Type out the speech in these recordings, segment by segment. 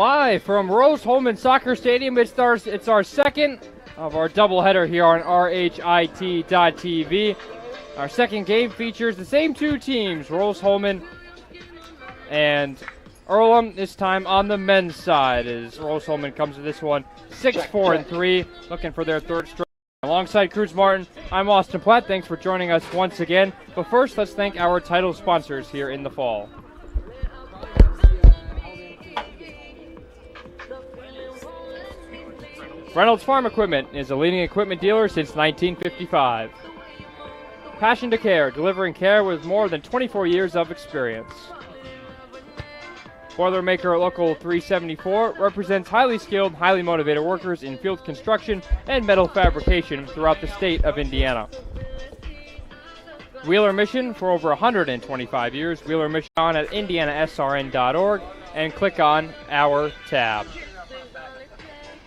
Live from Rose-Hulman Soccer Stadium, it's our second of our doubleheader here on RHIT.TV. Our second game features the same two teams, Rose-Hulman and Earlham, this time on the men's side, as Rose-Hulman comes to this one 6-4-3, looking for their third straight. Alongside Cruz Martin, I'm Austin Platt. Thanks for joining us once again. But first, let's thank our title sponsors here in the fall. Reynolds Farm Equipment is a leading equipment dealer since 1955. Passion to Care, delivering care with more than 24 years of experience. Boilermaker Local 374 represents highly skilled, highly motivated workers in field construction and metal fabrication throughout the state of Indiana. Wheeler Mission, for over 125 years, Wheeler Mission on at IndianaSRN.org and click on Our tab.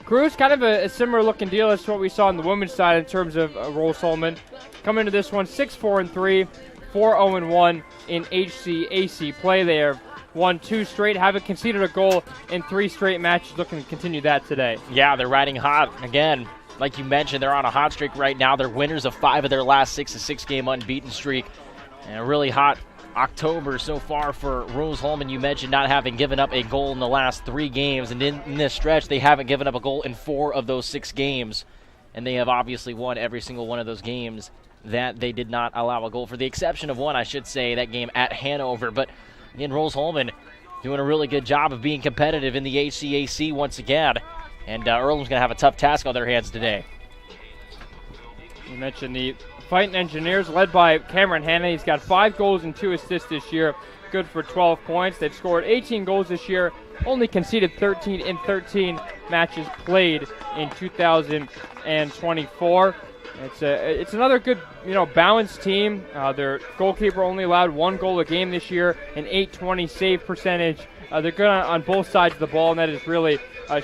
Cruz, kind of a similar looking deal as to what we saw on the women's side in terms of Rose-Hulman. Coming into this one 6-4-3, 4-0-1 in HCAC play. They have won 2 straight, haven't conceded a goal in 3 straight matches, looking to continue that today. Yeah, they're riding hot. Again, like you mentioned, they're on a hot streak right now. They're winners of 5 of their last 6, a 6-game unbeaten streak. And a really hot October so far for Rose-Hulman. You mentioned not having given up a goal in the last 3 games, and in this stretch, they haven't given up a goal in 4 of those 6 games. And they have obviously won every single one of those games that they did not allow a goal, for the exception of one, I should say, that game at Hanover. But again, Rose-Hulman doing a really good job of being competitive in the HCAC once again. And Earlham's going to have a tough task on their hands today. You mentioned the Fighting Engineers, led by Cameron Hanna. He's got 5 goals and 2 assists this year, good for 12 points. They've scored 18 goals this year, only conceded 13 in 13 matches played in 2024. It's another good, balanced team. Their goalkeeper only allowed 1 goal a game this year, an .820 save percentage. They're good on both sides of the ball, and that has really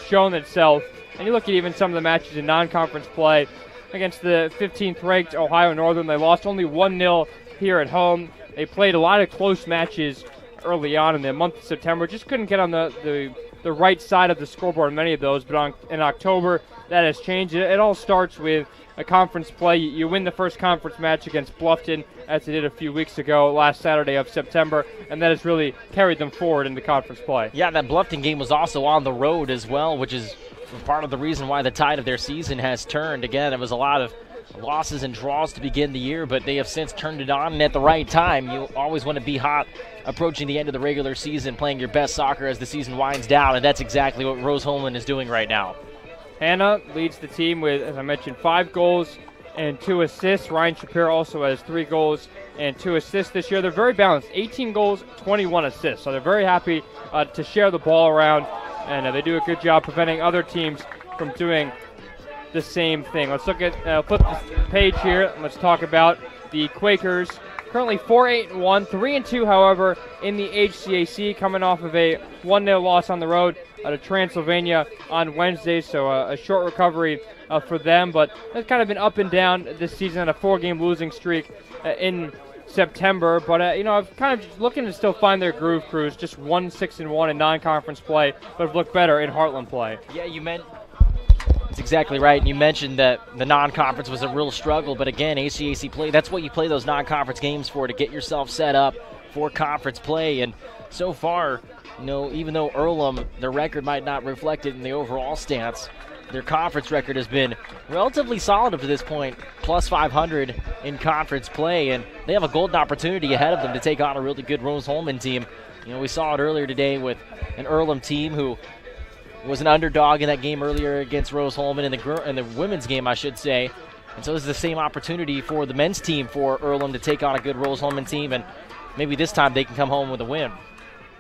shown itself. And you look at even some of the matches in non-conference play against the 15th-ranked Ohio Northern. They lost only 1-0 here at home. They played a lot of close matches early on in the month of September. Just couldn't get on the right side of the scoreboard in many of those. But in October, that has changed. It all starts with a conference play. You win the first conference match against Bluffton, as they did a few weeks ago, last Saturday of September, and that has really carried them forward into conference play. Yeah, that Bluffton game was also on the road as well, which is part of the reason why the tide of their season has turned. Again, it was a lot of losses and draws to begin the year, but they have since turned it on, and at the right time. You always want to be hot approaching the end of the regular season, playing your best soccer as the season winds down, and that's exactly what Rose-Hulman is doing right now. Hannah leads the team with, as I mentioned, 5 goals and 2 assists. Ryan Shapiro also has 3 goals and 2 assists this year. They're very balanced, 18 goals, 21 assists. So they're very happy to share the ball around, and they do a good job preventing other teams from doing the same thing. Let's look at, flip the page here, and let's talk about the Quakers. Currently 4-8-1, 3-2, however, in the HCAC, coming off of a 1-0 loss on the road to Transylvania on Wednesday, so a short recovery for them. But it's kind of been up and down this season, a 4-game losing streak in September. But, I'm kind of looking to still find their groove, Cruz. Just 1-6-1 in non-conference play, but have looked better in Heartland play. Yeah, that's exactly right. And you mentioned that the non-conference was a real struggle, but again, HCAC play, that's what you play those non-conference games for, to get yourself set up for conference play. And so far, even though Earlham, their record might not reflect it in the overall stats, their conference record has been relatively solid up to this point, plus 500 in conference play, and they have a golden opportunity ahead of them to take on a really good Rose-Hulman team. We saw it earlier today with an Earlham team who was an underdog in that game earlier against Rose-Hulman, in the women's game, I should say. And so this is the same opportunity for the men's team for Earlham to take on a good Rose-Hulman team, and maybe this time they can come home with a win.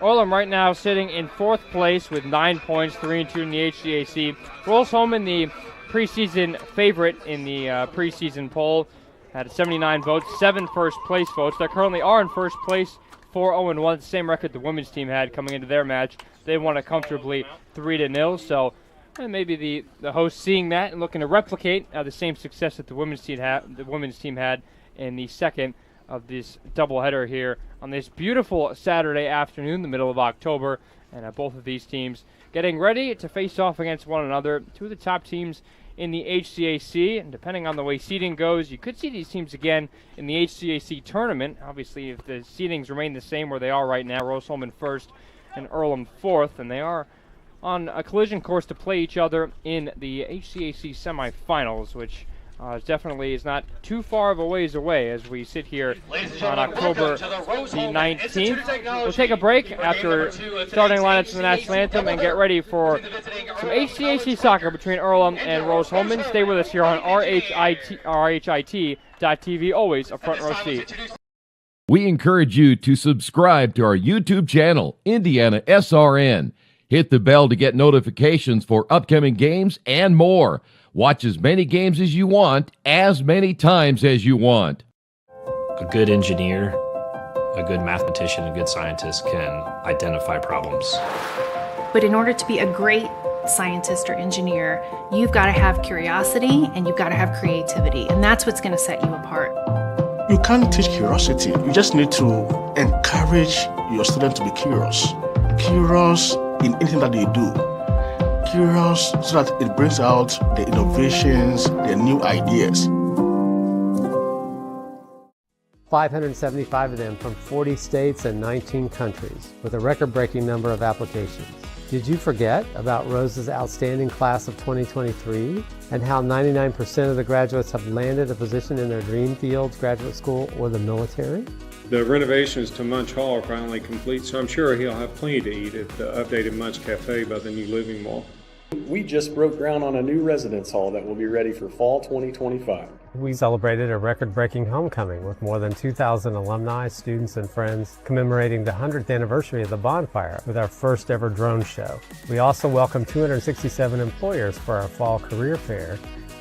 Earlham right now sitting in 4th place with 9 points, 3-2 in the HCAC. Rose-Hulman, the preseason favorite in the preseason poll, had 79 votes, 7 first-place votes. They currently are in first place, 4-0-1, the same record the women's team had coming into their match. They won it comfortably 3-0, so maybe the host seeing that and looking to replicate the same success that the women's team had in the second of this doubleheader here on this beautiful Saturday afternoon, the middle of October. And both of these teams getting ready to face off against one another. Two of the top teams in the HCAC, and depending on the way seeding goes, you could see these teams again in the HCAC tournament. Obviously, if the seedings remain the same where they are right now, Rose-Hulman first and Earlham fourth, and they are on a collision course to play each other in the HCAC semifinals, which definitely is not too far of a ways away as we sit here on October the 19th. We'll take a break after starting lineups in the national anthem and get ready for some HCAC soccer between Earlham and Rose-Hulman. Stay with us here on RHIT.TV, always a front row seat. We encourage you to subscribe to our YouTube channel, IndianaSRN. Hit the bell to get notifications for upcoming games and more. Watch as many games as you want, as many times as you want. A good engineer, a good mathematician, a good scientist can identify problems. But in order to be a great scientist or engineer, you've got to have curiosity and you've got to have creativity, and that's what's going to set you apart. You can't teach curiosity. You just need to encourage your students to be curious. Curious in anything that they do. Curious so that it brings out the innovations, the new ideas. 575 of them from 40 states and 19 countries, with a record-breaking number of applications. Did you forget about Rose's outstanding class of 2023 and how 99% of the graduates have landed a position in their dream fields, graduate school, or the military? The renovations to Munch Hall are finally complete, so I'm sure he'll have plenty to eat at the updated Munch Cafe by the new Living Mall. We just broke ground on a new residence hall that will be ready for fall 2025. We celebrated a record-breaking homecoming with more than 2,000 alumni, students, and friends commemorating the 100th anniversary of the bonfire with our first ever drone show. We also welcomed 267 employers for our fall career fair.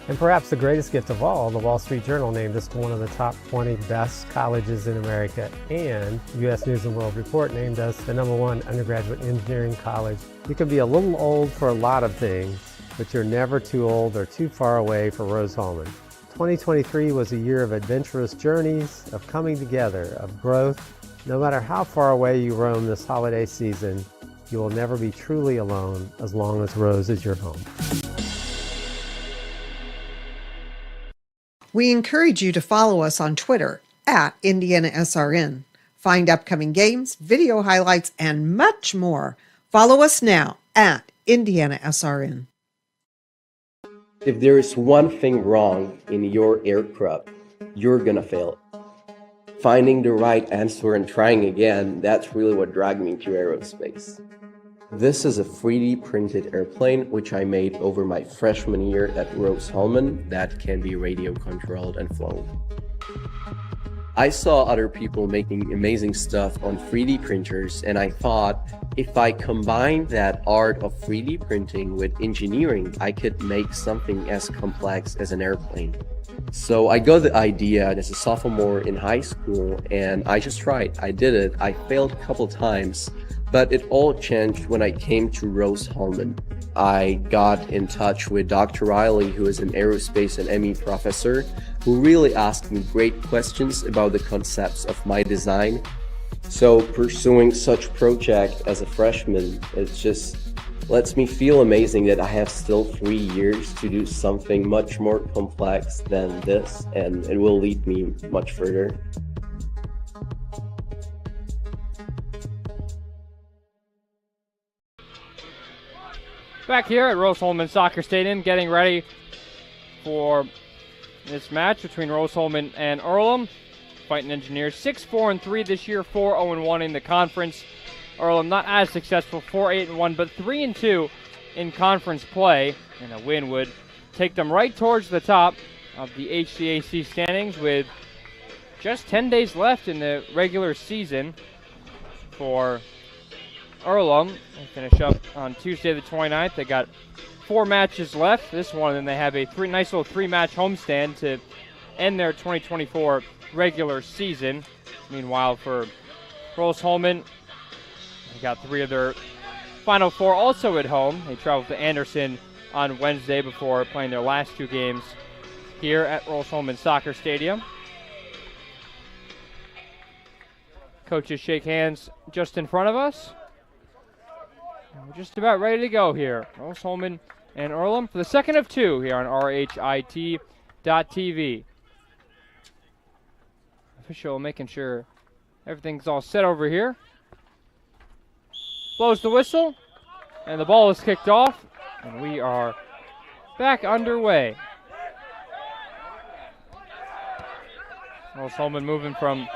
And perhaps the greatest gift of all, the Wall Street Journal named us one of the top 20 best colleges in America, and U.S. News & World Report named us the #1 undergraduate engineering college. You can be a little old for a lot of things, but you're never too old or too far away for Rose-Hulman. 2023 was a year of adventurous journeys, of coming together, of growth. No matter how far away you roam this holiday season, you will never be truly alone as long as Rose is your home. We encourage you to follow us on Twitter @IndianaSRN. Find upcoming games, video highlights, and much more. Follow us now @IndianaSRN. If there is one thing wrong in your aircraft, you're gonna fail. Finding the right answer and trying again, that's really what dragged me to aerospace. This is a 3D printed airplane which I made over my freshman year at Rose-Hulman that can be radio controlled and flown. I saw other people making amazing stuff on 3D printers, and I thought if I combined that art of 3D printing with engineering, I could make something as complex as an airplane. So I got the idea as a sophomore in high school, and I just tried. I did it. I failed a couple times. But it all changed when I came to Rose-Hulman. I got in touch with Dr. Riley, who is an aerospace and ME professor, who really asked me great questions about the concepts of my design. So pursuing such project as a freshman, it just lets me feel amazing that I have still 3 years to do something much more complex than this, and it will lead me much further. Back here at Rose-Hulman Soccer Stadium, getting ready for this match between Rose-Hulman and Earlham. Fighting Engineers 6-4-3 this year, 4-0-1 in the conference. Earlham not as successful, 4-8-1, but 3-2 in conference play, and a win would take them right towards the top of the HCAC standings with just 10 days left in the regular season for Earlham. They finish up on Tuesday the 29th. They got 4 matches left. This one, and they have a nice little 3-match homestand to end their 2024 regular season. Meanwhile, for Rose-Hulman, they got 3 of their final 4 also at home. They travel to Anderson on Wednesday before playing their last 2 games here at Rose-Hulman Soccer Stadium. Coaches shake hands just in front of us. We're just about ready to go here. Rose-Hulman and Earlham for the second of two here on RHIT.TV. Official making sure everything's all set over here. Blows the whistle, and the ball is kicked off, and we are back underway. Rose-Hulman moving from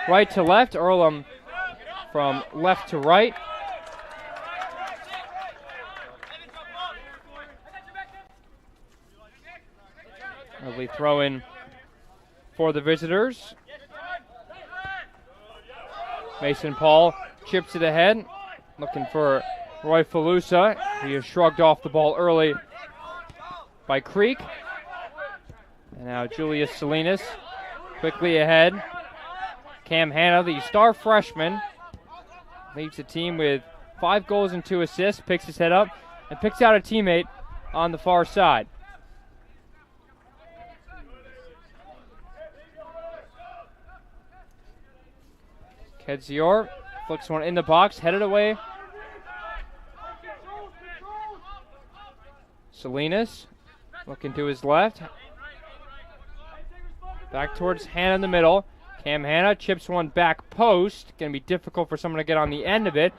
right to left, Earlham from left to right. Lovely throw in for the visitors. Mason Paul chips it ahead, looking for Roy Falusa. He is shrugged off the ball early by Creek. And now Julius Salinas quickly ahead. Cam Hanna, the star freshman, leads the team with 5 goals and 2 assists, picks his head up, and picks out a teammate on the far side. Kedzior flicks one in the box, headed away. Salinas looking to his left. Back towards Hanna in the middle. Cam Hanna chips one back post. Going to be difficult for someone to get on the end of it.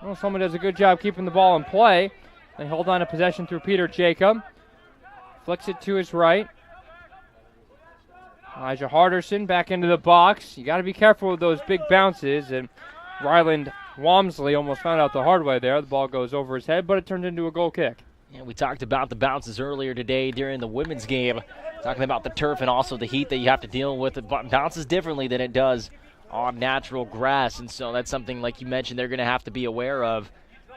Well, someone does a good job keeping the ball in play. They hold on to possession through Peter Jacob. Flicks it to his right. Elijah Harderson back into the box. You got to be careful with those big bounces. And Ryland Walmsley almost found out the hard way there. The ball goes over his head, but it turned into a goal kick. Yeah, we talked about the bounces earlier today during the women's game, talking about the turf and also the heat that you have to deal with. It bounces differently than it does on natural grass, and so that's something, like you mentioned, they're going to have to be aware of.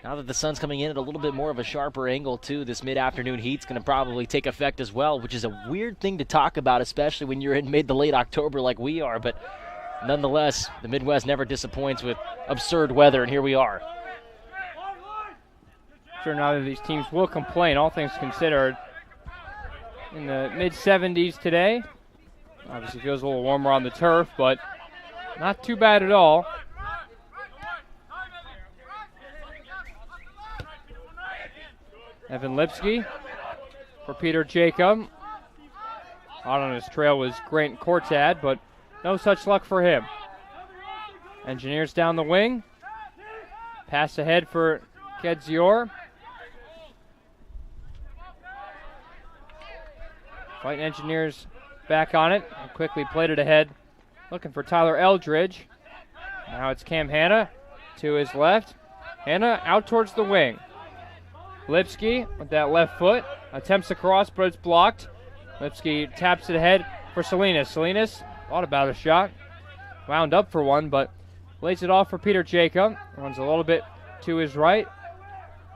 Now that the sun's coming in at a little bit more of a sharper angle, too, this mid-afternoon heat's going to probably take effect as well, which is a weird thing to talk about, especially when you're in mid to late October like we are. But nonetheless, the Midwest never disappoints with absurd weather, and here we are. Sure, neither of these teams will complain, all things considered. In the mid-70s today. Obviously feels a little warmer on the turf, but not too bad at all. Evan Lipsky for Peter Jacob. Out on his trail was Grant Cortad, but no such luck for him. Engineers down the wing. Pass ahead for Kedzior. Fighting Engineers back on it. And quickly played it ahead. Looking for Tyler Eldridge. Now it's Cam Hanna to his left. Hanna out towards the wing. Lipsky with that left foot. Attempts a cross, but it's blocked. Lipsky taps it ahead for Salinas. Salinas thought about a shot. Wound up for one, but lays it off for Peter Jacob. Runs a little bit to his right.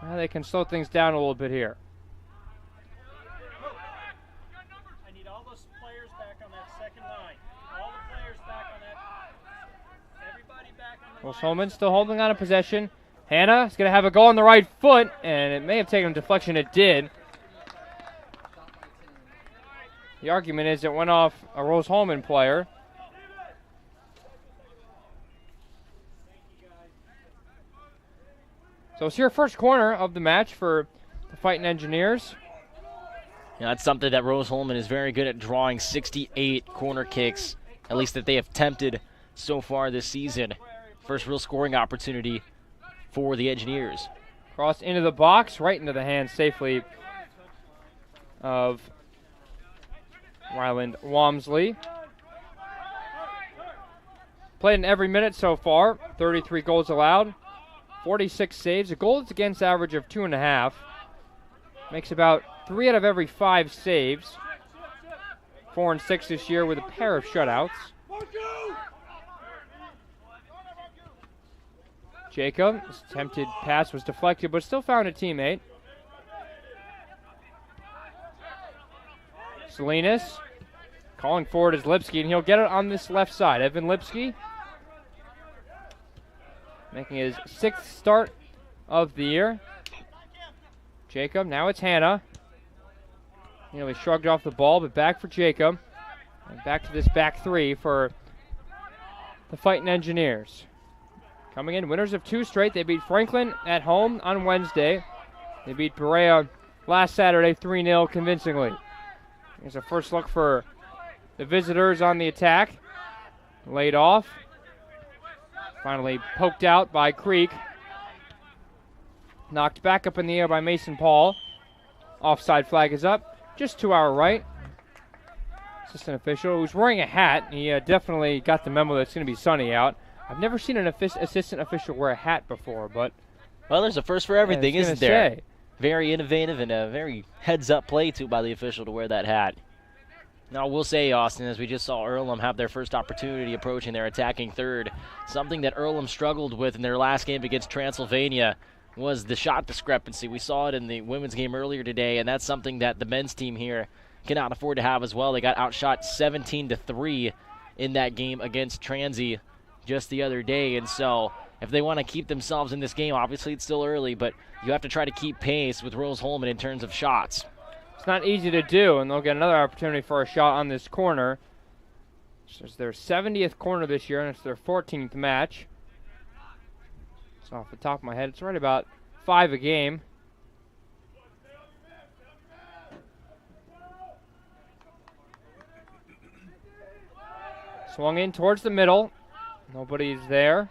Now they can slow things down a little bit here. I need all those players back on that second line. All the players back on that. Everybody back on the Rose-Hulman still holding on to possession. Hanna is going to have a goal on the right foot, and it may have taken a deflection. It did. The argument is it went off a Rose-Hulman player. So it's your first corner of the match for the Fighting Engineers. Yeah, that's something that Rose-Hulman is very good at, drawing 68 corner kicks, at least that they have attempted so far this season. First real scoring opportunity for the Engineers. Cross into the box, right into the hands safely of Ryland Walmsley. Played in every minute so far, 33 goals allowed, 46 saves, a goals against average of 2.5. Makes about 3 out of every 5 saves. 4 and 6 this year with a pair of shutouts. Jacob's attempted pass was deflected, but still found a teammate. Salinas calling forward is Lipsky, and he'll get it on this left side. Evan Lipsky making his 6th start of the year. Jacob, now it's Hanna. Nearly shrugged off the ball, but back for Jacob. And back to this back three for the Fighting Engineers. coming in winners of 2 straight. They beat Franklin at home on Wednesday. They beat Berea last Saturday 3-0 convincingly. Here's a first look for the visitors on the attack. Laid off. Finally poked out by Creek. Knocked back up in the air by Mason Paul. Offside flag is up, just to our right. Assistant official who's wearing a hat. He definitely got the memo that it's going to be sunny out. I've never seen an assistant official wear a hat before, but... Well, there's a first for everything, isn't there? Very innovative and a very heads-up play, too, by the official to wear that hat. Now, we'll say, Austin, as we just saw Earlham have their first opportunity approaching their attacking third, something that Earlham struggled with in their last game against Transylvania was the shot discrepancy. We saw it in the women's game earlier today, and that's something that the men's team here cannot afford to have as well. They got outshot 17-3 in that game against Transy just the other day, and so if they want to keep themselves in this game, obviously it's still early, but you have to try to keep pace with Rose-Hulman in terms of shots. It's not easy to do, and they'll get another opportunity for a shot on this corner. It's their 70th corner this year, and it's their 14th match. So off the top of my head, it's right about 5 a game. Swung in towards the middle. Nobody's there,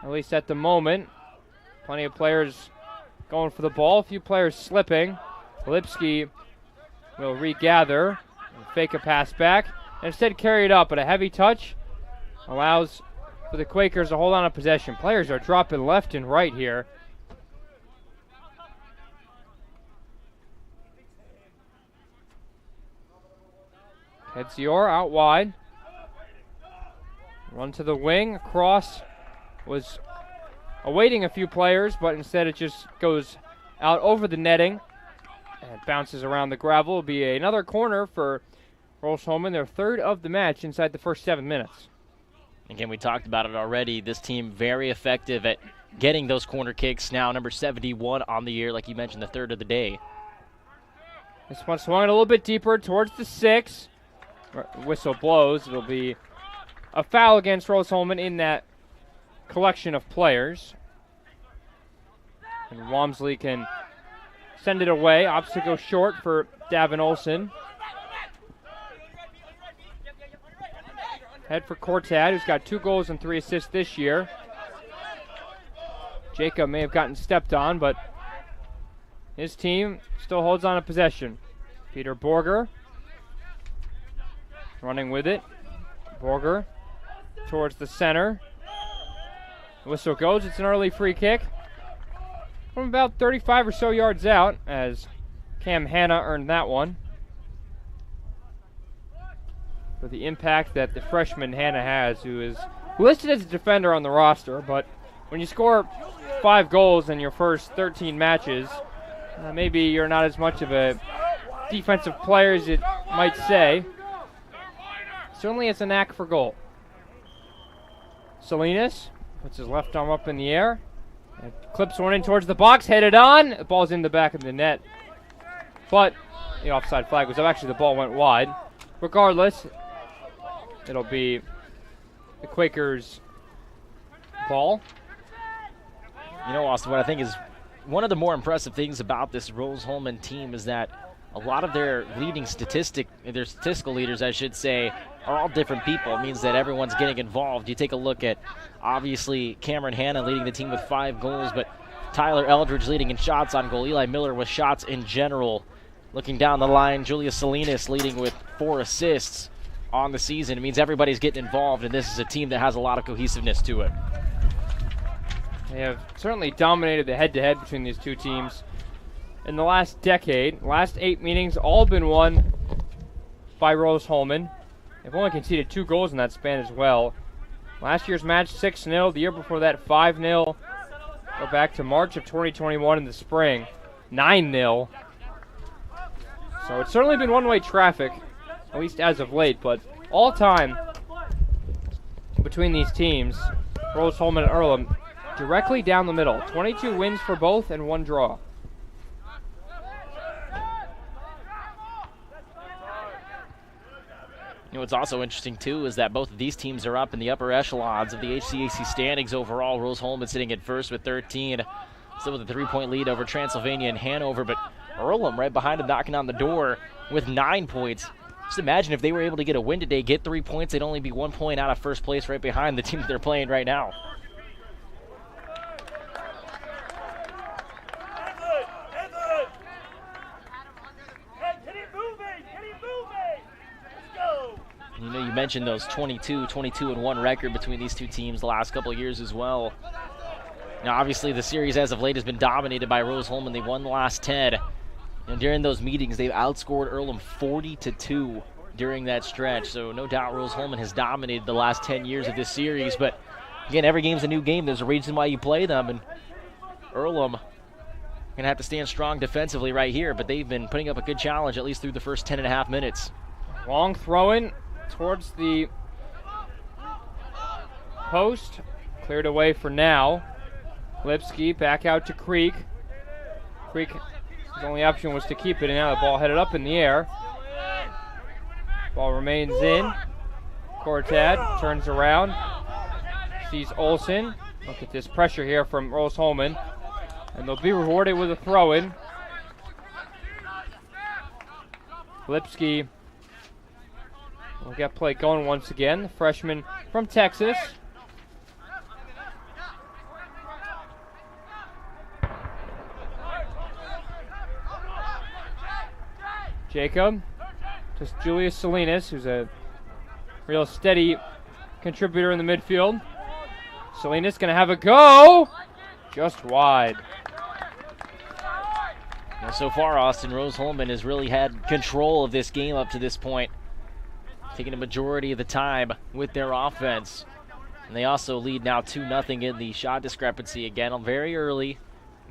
at least at the moment. Plenty of players going for the ball. A few players slipping. Lipsky will regather and fake a pass back. And instead carry it up, but a heavy touch allows for the Quakers to hold on to possession. Players are dropping left and right here. Kedzior out wide. Run to the wing. Across was awaiting a few players, but instead it just goes out over the netting and bounces around the gravel. Will be another corner for Rose-Hulman, their 3rd of the match inside the first 7 minutes. Again, we talked about it already. This team very effective at getting those corner kicks. Now number 71 on the year, like you mentioned, the 3rd of the day. This one swung it a little bit deeper towards the 6. Whistle blows. It'll be a foul against Rose-Hulman in that collection of players. And Walmsley can send it away. Opposite goes short for Davin Olson. Head for Cortad, who's got 2 goals and 3 assists this year. Jacob may have gotten stepped on, but his team still holds on to possession. Peter Borger running with it. Borger towards the center. The whistle goes. It's an early free kick from about 35 or so yards out, as Cam Hanna earned that one. For the impact that the freshman Hanna has, who is listed as a defender on the roster, but when you score 5 goals in your first 13 matches, maybe you're not as much of a defensive player as it might say. Certainly has a knack for goal. Salinas puts his left arm up in the air and clips one in towards the box, headed on. The ball's in the back of the net, but the offside flag was up. Actually, the ball went wide. Regardless, it'll be the Quakers' ball. You know, Austin, what I think is one of the more impressive things about this Rose-Hulman team is that a lot of their statistical leaders, I should say, are all different people. It means that everyone's getting involved. You take a look at, obviously, Cameron Hanna leading the team with 5 goals, but Tyler Eldridge leading in shots on goal. Eli Miller with shots in general. Looking down the line, Julius Salinas leading with 4 assists on the season. It means everybody's getting involved, and this is a team that has a lot of cohesiveness to it. They have certainly dominated the head-to-head between these two teams in the last decade. Last 8 meetings all been won by Rose-Hulman. They've only conceded 2 goals in that span as well. Last year's match 6-0, the year before that 5-0. Go back to March of 2021 in the spring, 9-0. So it's certainly been one-way traffic, at least as of late, but all time between these teams, Rose-Hulman and Earlham, directly down the middle. 22 wins for both and 1 draw. You know, what's also interesting, too, is that both of these teams are up in the upper echelons of the HCAC standings overall. Rose-Hulman sitting at first with 13, still with a 3-point lead over Transylvania and Hanover, but Earlham right behind them knocking on the door with 9 points. Just imagine if they were able to get a win today, get 3 points, they'd only be 1 point out of first place right behind the team that they're playing right now. You know, you mentioned those 22-1 record between these two teams the last couple of years as well. Now, obviously, the series as of late has been dominated by Rose-Hulman. They won the last 10. And during those meetings, they've outscored Earlham 40-2 during that stretch. So no doubt Rose-Hulman has dominated the last 10 years of this series. But again, every game's a new game. There's a reason why you play them. And Earlham going to have to stand strong defensively right here. But they've been putting up a good challenge at least through the first 10.5 minutes. Long throw-in towards the post. Cleared away for now. Lipsky back out to Creek. Creek, his only option was to keep it, and now the ball headed up in the air. Ball remains in. Cortad turns around. Sees Olsen. Look at this pressure here from Rose-Hulman. And they'll be rewarded with a throw-in. Lipsky will get play going once again. The freshman from Texas. Jacob, just Julius Salinas, who's a real steady contributor in the midfield. Salinas gonna have a go, just wide. Now, so far, Austin, Rose-Hulman has really had control of this game up to this point, taking a majority of the time with their offense. And they also lead now 2-0 in the shot discrepancy again, very early,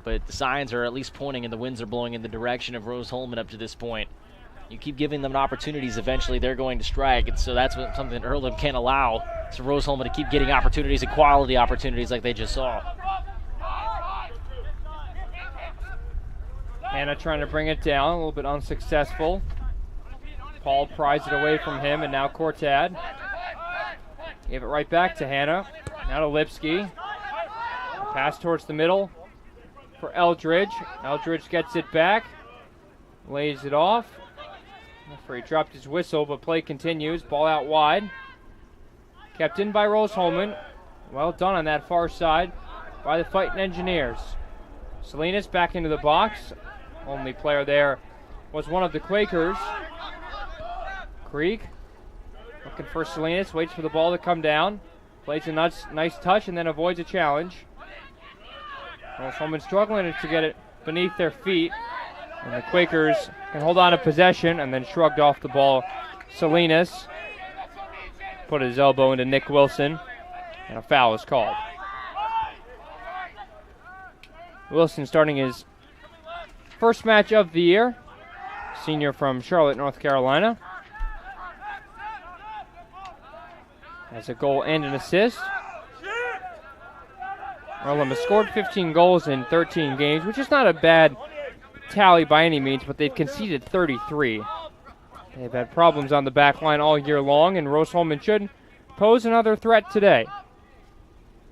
but the signs are at least pointing and the winds are blowing in the direction of Rose-Hulman up to this point. You keep giving them opportunities, eventually they're going to strike, and so that's something that Earlham can't allow. So Rose-Hulman to keep getting opportunities and quality opportunities like they just saw. Hannah trying to bring it down, a little bit unsuccessful. Paul pries it away from him, and now Cortad. Gave it right back to Hannah. Now to Lipsky. Pass towards the middle for Eldridge. Eldridge gets it back. Lays it off. Referee dropped his whistle, but play continues. Ball out wide. Kept in by Rose-Hulman. Well done on that far side by the Fighting Engineers. Salinas back into the box. Only player there was one of the Quakers. Creek looking for Salinas. Waits for the ball to come down. Plays a nice touch and then avoids a challenge. Rose-Hulman struggling to get it beneath their feet. And the Quakers can hold on to possession and then shrugged off the ball. Salinas put his elbow into Nick Wilson, and a foul is called. Wilson starting his first match of the year. Senior from Charlotte, North Carolina. Has a goal and an assist. Earlham has scored 15 goals in 13 games, which is not a bad tally by any means, but they've conceded 33. They've had problems on the back line all year long, and Rose-Hulman should pose another threat today.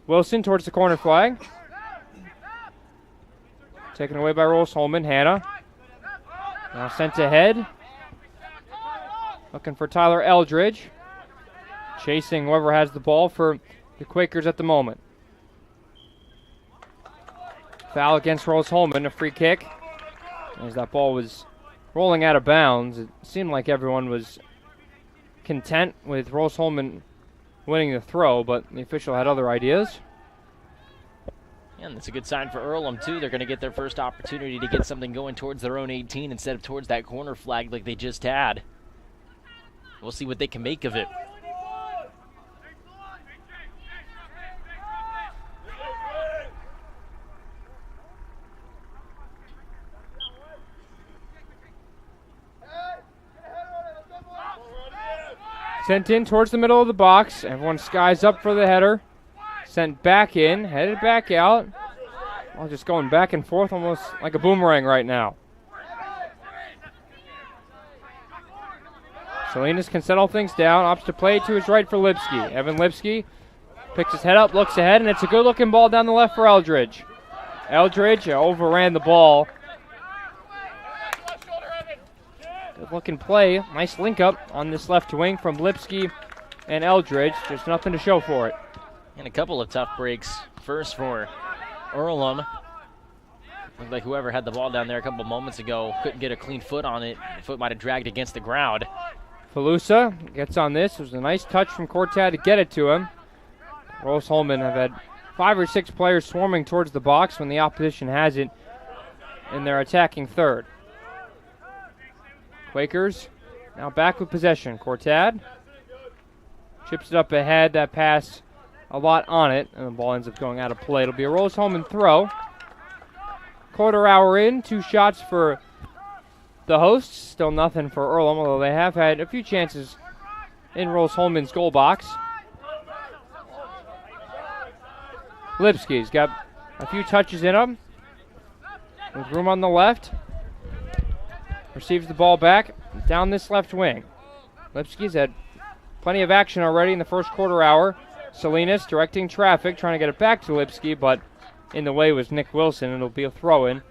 Wilson towards the corner flag. Taken away by Rose-Hulman. Hannah now sent ahead. Looking for Tyler Eldridge. Chasing whoever has the ball for the Quakers at the moment. Foul against Rose-Hulman, a free kick. As that ball was rolling out of bounds, it seemed like everyone was content with Rose-Hulman winning the throw, but the official had other ideas. And that's a good sign for Earlham, too. They're going to get their first opportunity to get something going towards their own 18 instead of towards that corner flag like they just had. We'll see what they can make of it. Sent in towards the middle of the box. Everyone skies up for the header. Sent back in, headed back out. Well, just going back and forth almost like a boomerang right now. Salinas can settle things down. Opts to play to his right for Lipsky. Evan Lipsky picks his head up, looks ahead, and it's a good-looking ball down the left for Eldridge. Eldridge overran the ball. Good-looking play. Nice link-up on this left wing from Lipsky and Eldridge. There's nothing to show for it. And a couple of tough breaks. First for Earlham. Looked like whoever had the ball down there a couple moments ago couldn't get a clean foot on it. The foot might have dragged against the ground. Falusa gets on this. It was a nice touch from Cortad to get it to him. Rose-Hulman have had 5 or 6 players swarming towards the box when the opposition has it in their attacking third. Quakers now back with possession. Cortad chips it up ahead. That pass, a lot on it, and the ball ends up going out of play. It'll be a Rose-Hulman throw. Quarter hour in, 2 shots for the hosts. Still nothing for Earlham, although they have had a few chances in Rose-Hulman's goal box. Lipsky's got a few touches in him. With room on the left. Receives the ball back down this left wing. Lipsky's had plenty of action already in the first quarter hour. Salinas directing traffic, trying to get it back to Lipsky, but in the way was Nick Wilson, and it'll be a throw-in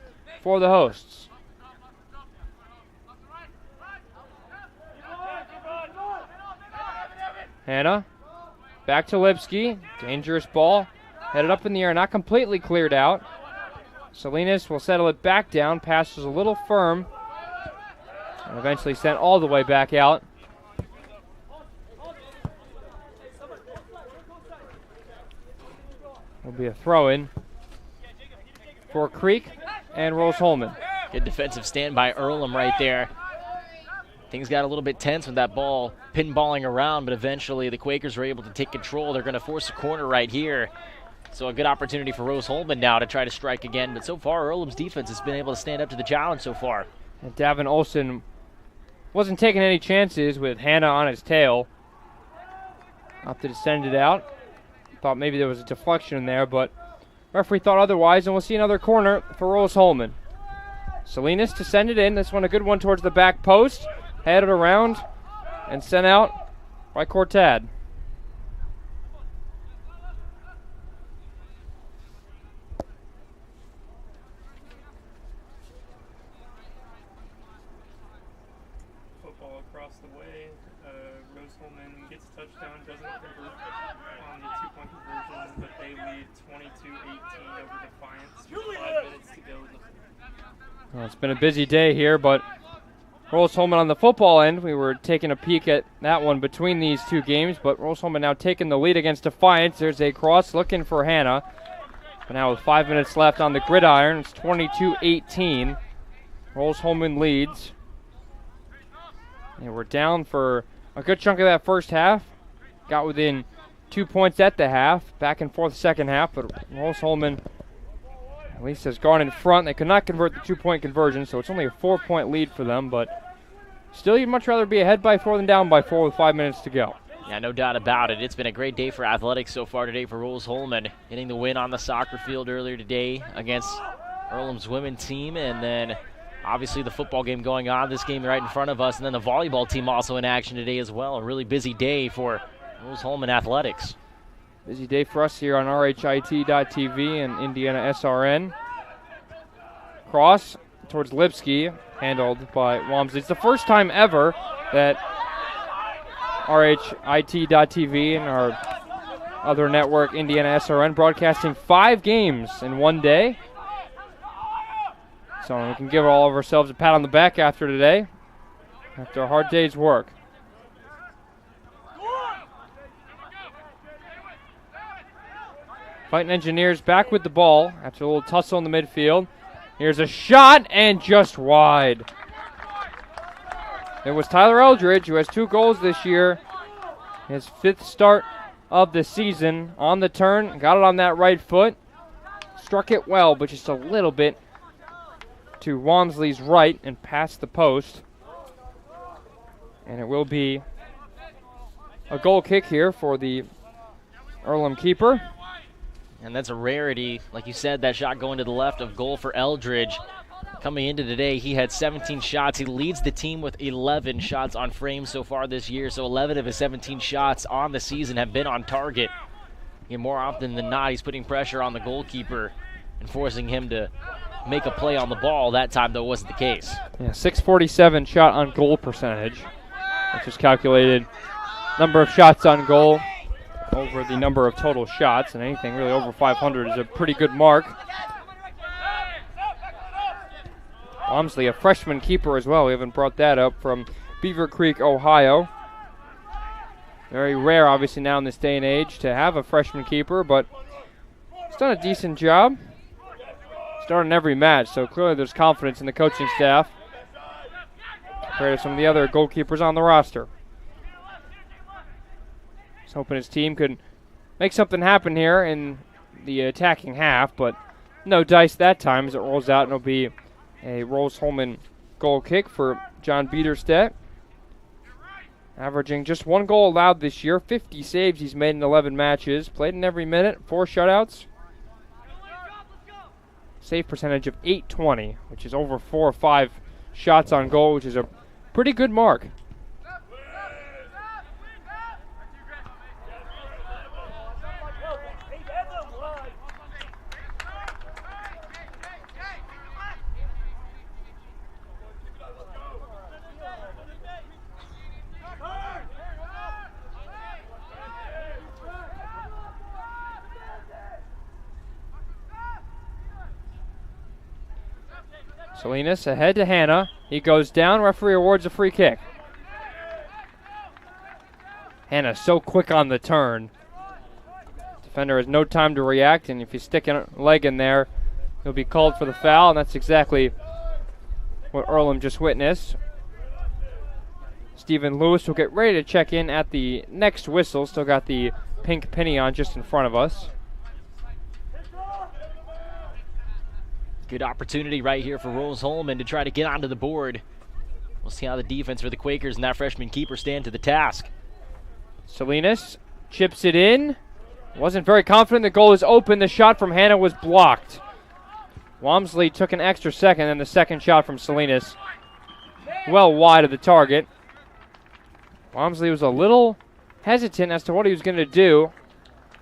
for the hosts. Hanna back to Lipsky. Dangerous ball. Headed up in the air, not completely cleared out. Salinas will settle it back down. Pass was a little firm. And eventually sent all the way back out. Will be a throw-in for Creek and Rose-Hulman. Good defensive stand by Earlham right there. Things got a little bit tense with that ball pinballing around, but eventually the Quakers were able to take control. They're going to force a corner right here. So a good opportunity for Rose-Hulman now to try to strike again. But so far, Earlham's defense has been able to stand up to the challenge so far. And Davin Olsen wasn't taking any chances with Hanna on his tail. Opted to send it out. Thought maybe there was a deflection there, but referee thought otherwise, and we'll see another corner for Rose-Hulman. Salinas to send it in. This one a good one towards the back post. Headed around and sent out by Cortad. Football across the way. Rose-Hulman gets a touchdown, doesn't convert on the 2-point conversion, but they lead 22-18 over Defiance with 5 minutes to go. Well, it's been a busy day here, but Rose-Hulman on the football end, we were taking a peek at that one between these two games, but Rose-Hulman now taking the lead against Defiance. There's a cross looking for Hanna. But now with 5 minutes left on the gridiron, it's 22-18. Rose-Hulman leads. And we're down for a good chunk of that first half. Got within 2 points at the half. Back and forth second half, but Rose-Hulman at least has gone in front. They could not convert the 2-point conversion, so it's only a 4-point lead for them, but still you'd much rather be ahead by 4 than down by 4 with 5 minutes to go. Yeah, no doubt about it. It's been a great day for athletics so far today for Rose-Hulman. Getting the win on the soccer field earlier today against Earlham's women's team, and then obviously the football game going on, this game right in front of us, and then the volleyball team also in action today as well. A really busy day for Rose-Hulman athletics. Busy day for us here on RHIT.TV and IndianaSRN. Cross towards Lipsky, handled by Walmsley. It's the first time ever that RHIT.TV and our other network, IndianaSRN, broadcasting 5 games in one day. So we can give all of ourselves a pat on the back after today, after a hard day's work. Fighting Engineers back with the ball after a little tussle in the midfield. Here's a shot and just wide. It was Tyler Eldridge, who has 2 goals this year. His 5th start of the season. On the turn, got it on that right foot. Struck it well, but just a little bit to Walmsley's right and past the post. And it will be a goal kick here for the Earlham keeper. And that's a rarity. Like you said, that shot going to the left of goal for Eldridge. Coming into today, he had 17 shots. He leads the team with 11 shots on frame so far this year. So 11 of his 17 shots on the season have been on target. And more often than not, he's putting pressure on the goalkeeper and forcing him to make a play on the ball. That time, though, wasn't the case. Yeah, 647 shot on goal percentage, which is calculated number of shots on goal over the number of total shots, and anything really over 500 is a pretty good mark. Walmsley, a freshman keeper as well. We haven't brought that up, from Beaver Creek, Ohio. Very rare, obviously, now in this day and age to have a freshman keeper, but he's done a decent job. Starting every match, so clearly there's confidence in the coaching staff compared to some of the other goalkeepers on the roster. He's hoping his team could make something happen here in the attacking half, but no dice that time as it rolls out, and it'll be a Rose-Hulman goal kick for John Biederstedt. Averaging just 1 goal allowed this year, 50 saves he's made in 11 matches, played in every minute, 4 shutouts. Save percentage of .820, which is over 4 or 5 shots on goal, which is a pretty good mark. Salinas ahead to Hanna. He goes down. Referee awards a free kick. Hanna so quick on the turn. Defender has no time to react, and if you stick a leg in there, he'll be called for the foul, and that's exactly what Earlham just witnessed. Stephen Lewis will get ready to check in at the next whistle. Still got the pink penny on just in front of us. Good opportunity right here for Rose-Hulman to try to get onto the board. We'll see how the defense for the Quakers and that freshman keeper stand to the task. Salinas chips it in. Wasn't very confident the goal is open. The shot from Hanna was blocked. Walmsley took an extra second, and the second shot from Salinas well wide of the target. Walmsley was a little hesitant as to what he was going to do.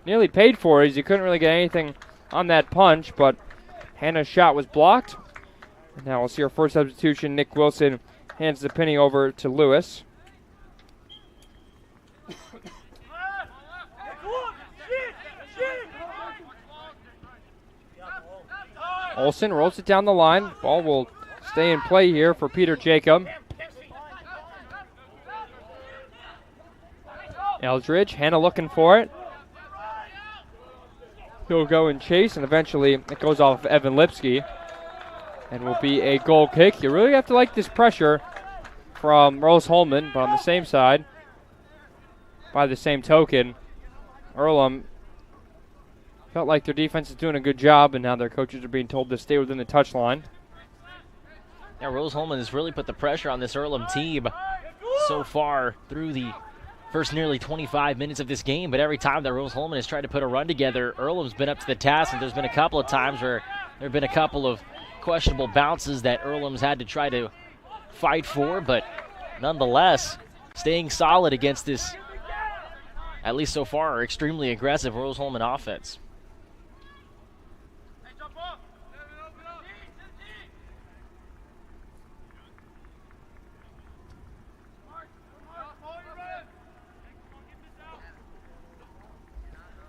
Nearly paid for it as he couldn't really get anything on that punch, but Hanna's shot was blocked. And now we'll see our first substitution. Nick Wilson hands the penny over to Lewis. Olsen rolls it down the line. Ball will stay in play here for Peter Jacob. Eldridge, Hanna looking for it. He'll go and chase, and eventually it goes off of Evan Lipsky and will be a goal kick. You really have to like this pressure from Rose-Hulman, but on the same side, by the same token, Earlham felt like their defense is doing a good job, and now their coaches are being told to stay within the touchline. Yeah, Rose-Hulman has really put the pressure on this Earlham team so far through the first nearly 25 minutes of this game, but every time that Rose-Hulman has tried to put a run together, Earlham's been up to the task, and there's been a couple of times where there have been a couple of questionable bounces that Earlham's had to try to fight for, but nonetheless, staying solid against this, at least so far, extremely aggressive Rose-Hulman offense.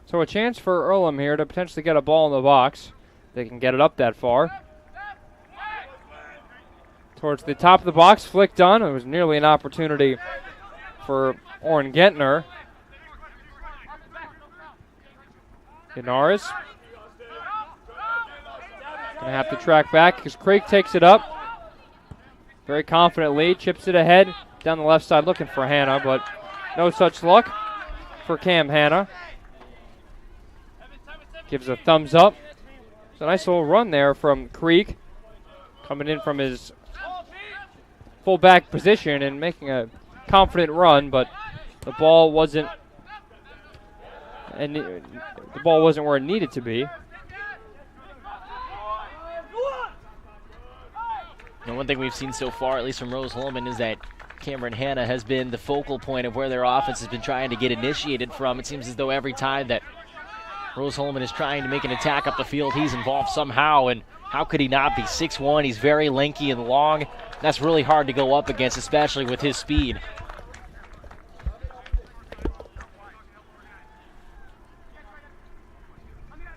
So a chance for Earlham here to potentially get a ball in the box. They can get it up that far. Towards the top of the box, flicked on. It was nearly an opportunity for Oren Gentner. Ganaris gonna have to track back because Craig takes it up very confidently, chips it ahead down the left side looking for Hanna, but no such luck for Cam Hanna. Gives a thumbs up. It's a nice little run there from Creek, coming in from his fullback position and making a confident run, but the ball wasn't where it needed to be. And one thing we've seen so far, at least from Rose-Hulman, is that Cameron Hanna has been the focal point of where their offense has been trying to get initiated from. It seems as though every time that Rose-Hulman is trying to make an attack up the field, he's involved somehow, and how could he not be? 6'1", he's very lanky and long. That's really hard to go up against, especially with his speed.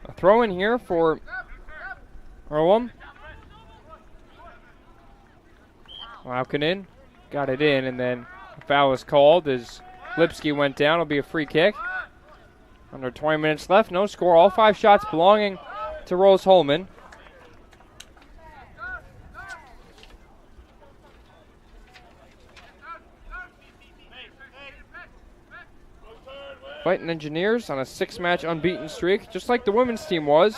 A throw in here for Earlham. Laukkanen got it in, and then a foul is called as Lipsky went down. It'll be a free kick. Under 20 minutes left, no score. All 5 shots belonging to Rose-Hulman. Fighting Engineers on a 6-match unbeaten streak, just like the women's team was.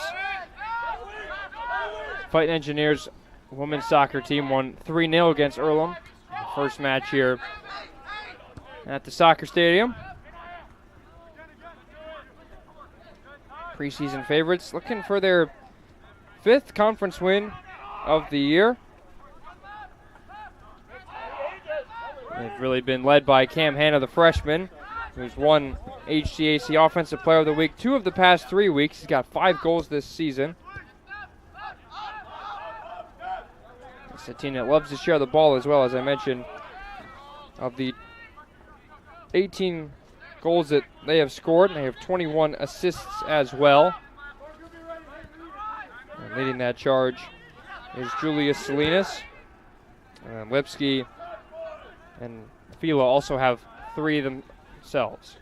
Fighting Engineers women's soccer team won 3-0 against Earlham. First match here at the soccer stadium. Preseason favorites looking for their 5th conference win of the year. They've really been led by Cam Hanna, the freshman, who's won HCAC Offensive Player of the Week 2 of the past 3 weeks. He's got 5 goals this season. It's a team that loves to share the ball as well, as I mentioned. Of the 18 goals that they have scored, they have 21 assists as well. And leading that charge is Julius Salinas. And Lipsky and Fila also have 3 themselves.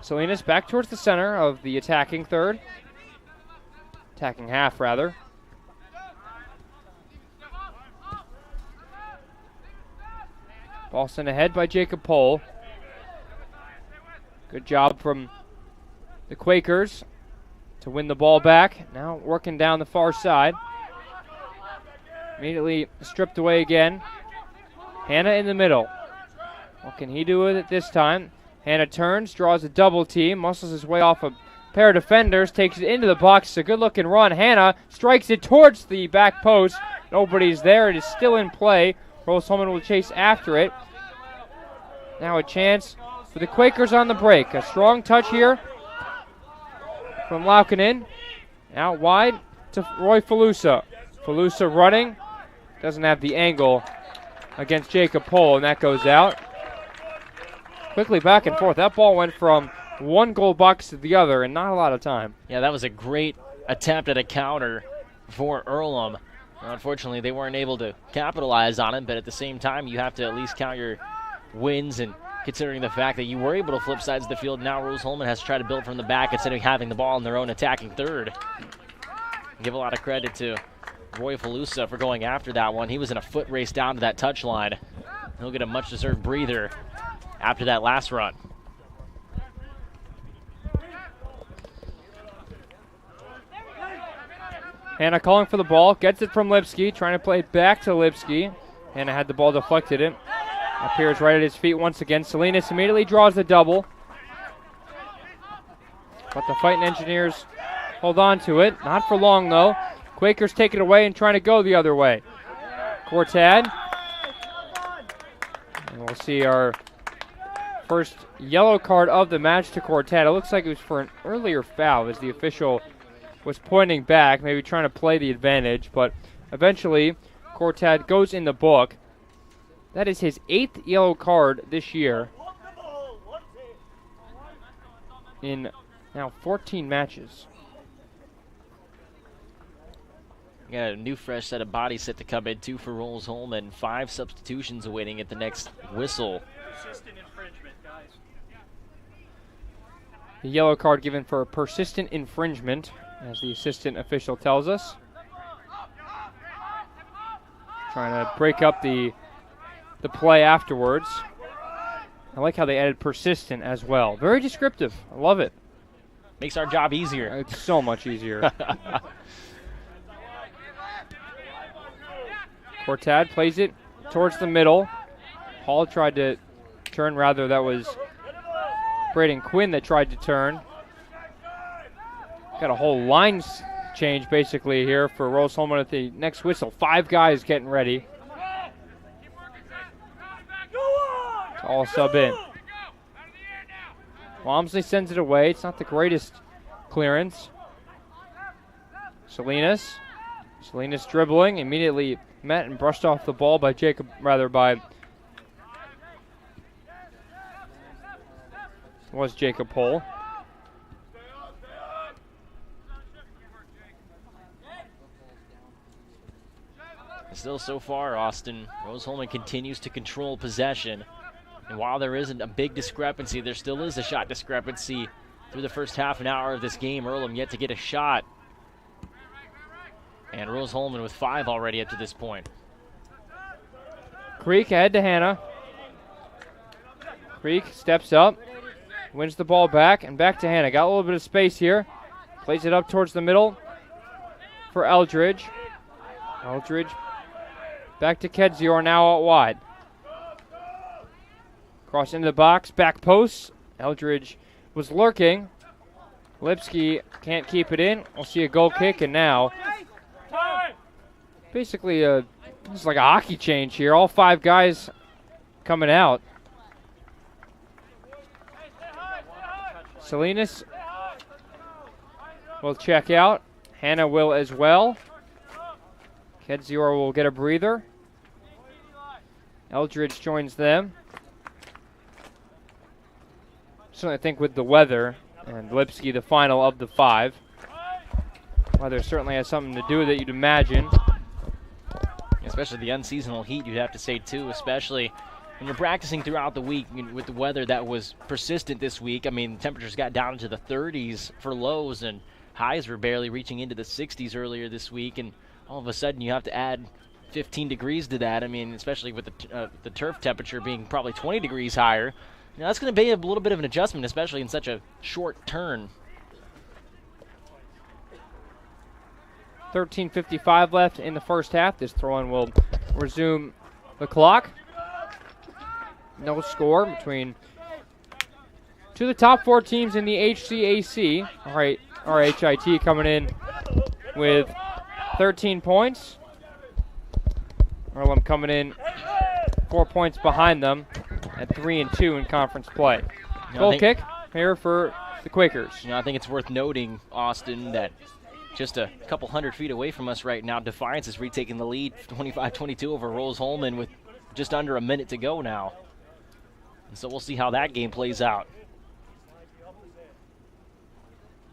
Salinas back towards the center of the attacking third. Attacking half, rather. Ball sent ahead by Jacob Pohl. Good job from the Quakers to win the ball back. Now working down the far side. Immediately stripped away again. Hanna in the middle. What can he do with it this time? Hanna turns, draws a double team, muscles his way off a pair of defenders, takes it into the box. It's a good-looking run. Hanna strikes it towards the back post. Nobody's there. It is still in play. Rose-Hulman will chase after it. Now a chance for the Quakers on the break. A strong touch here from Laukkanen. Out wide to Roy Falusa. Falusa running. Doesn't have the angle against Jacob Pohl, and that goes out. Quickly back and forth. That ball went from one goal box to the other in not a lot of time. Yeah, that was a great attempt at a counter for Earlham. Unfortunately, they weren't able to capitalize on it, but at the same time, you have to at least count your wins, and considering the fact that you were able to flip sides of the field, now Rose-Hulman has to try to build from the back instead of having the ball in their own attacking third. Give a lot of credit to Roy Falusa for going after that one. He was in a foot race down to that touchline. He'll get a much-deserved breather after that last run. Hanna calling for the ball, gets it from Lipsky, trying to play it back to Lipsky. Hanna had the ball deflected. It appears right at his feet once again. Salinas immediately draws the double. But the Fighting Engineers hold on to it. Not for long, though. Quakers take it away and trying to go the other way. Cortad. And we'll see our first yellow card of the match to Cortad. It looks like it was for an earlier foul as the official was pointing back, maybe trying to play the advantage, but eventually Cortad goes in the book. That is his 8th yellow card this year in now 14 matches. Got a new fresh set of bodies set to come in, 2 for Rose-Hulman, 5 substitutions awaiting at the next whistle. Persistent infringement, guys. The yellow card given for a persistent infringement, as the assistant official tells us. Trying to break up the play afterwards. I like how they added persistent as well. Very descriptive. I love it. Makes our job easier. It's so much easier. Cortad plays it towards the middle. Hall tried to turn, rather that was Braden Quinn that tried to turn. Got a whole line change basically here for Rose-Hulman at the next whistle. 5 guys getting ready. All sub in. Walmsley sends it away. It's not the greatest clearance. Salinas dribbling, immediately met and brushed off the ball by Jacob Pohl. Still so far, Austin, Rose-Hulman continues to control possession. And while there isn't a big discrepancy, there still is a shot discrepancy through the first half an hour of this game. Earlham yet to get a shot. And Rose-Hulman with 5 already up to this point. Creek ahead to Hannah. Creek steps up, wins the ball back, and back to Hannah. Got a little bit of space here. Plays it up towards the middle for Eldridge. Eldridge back to Kedzior, now out wide. Cross into the box, back post. Eldridge was lurking. Lipsky can't keep it in. We'll see a goal kick, and now basically it's like a hockey change here. All 5 guys coming out. Salinas will check out. Hannah will as well. Kedzior will get a breather. Eldridge joins them. Certainly, I think with the weather and Lipsky the final of the 5. Weather certainly has something to do with it, you'd imagine. Especially the unseasonal heat, you'd have to say too, especially when you're practicing throughout the week with the weather that was persistent this week. I mean, temperatures got down into the 30s for lows, and highs were barely reaching into the 60s earlier this week, and all of a sudden you have to add 15 degrees to that. I mean, especially with the turf temperature being probably 20 degrees higher. You know, that's going to be a little bit of an adjustment, especially in such a short turn. 13:55 left in the first half. This throw-in will resume the clock. No score between 2 of the top 4 teams in the HCAC. All right, RHIT coming in with 13 points. Earlham coming in 4 points behind them at 3-2 in conference play. Goal kick here for the Quakers. You know, I think it's worth noting, Austin, that just a couple 100 feet away from us right now, Defiance is retaking the lead 25-22 over Rose-Hulman with just under a minute to go now. And so we'll see how that game plays out.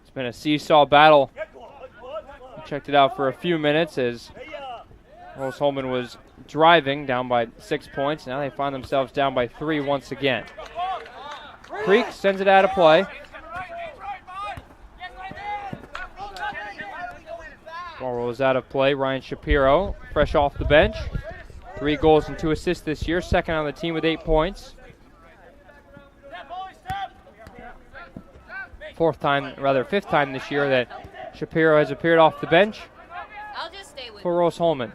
It's been a seesaw battle. I checked it out for a few minutes as Rose-Hulman was driving down by 6 points. Now they find themselves down by 3 once again. Creek sends it out of play. Ball rolls out of play. Ryan Shapiro, fresh off the bench. 3 goals and 2 assists this year. Second on the team with 8 points. Fifth time this year that Shapiro has appeared off the bench for Rose-Hulman.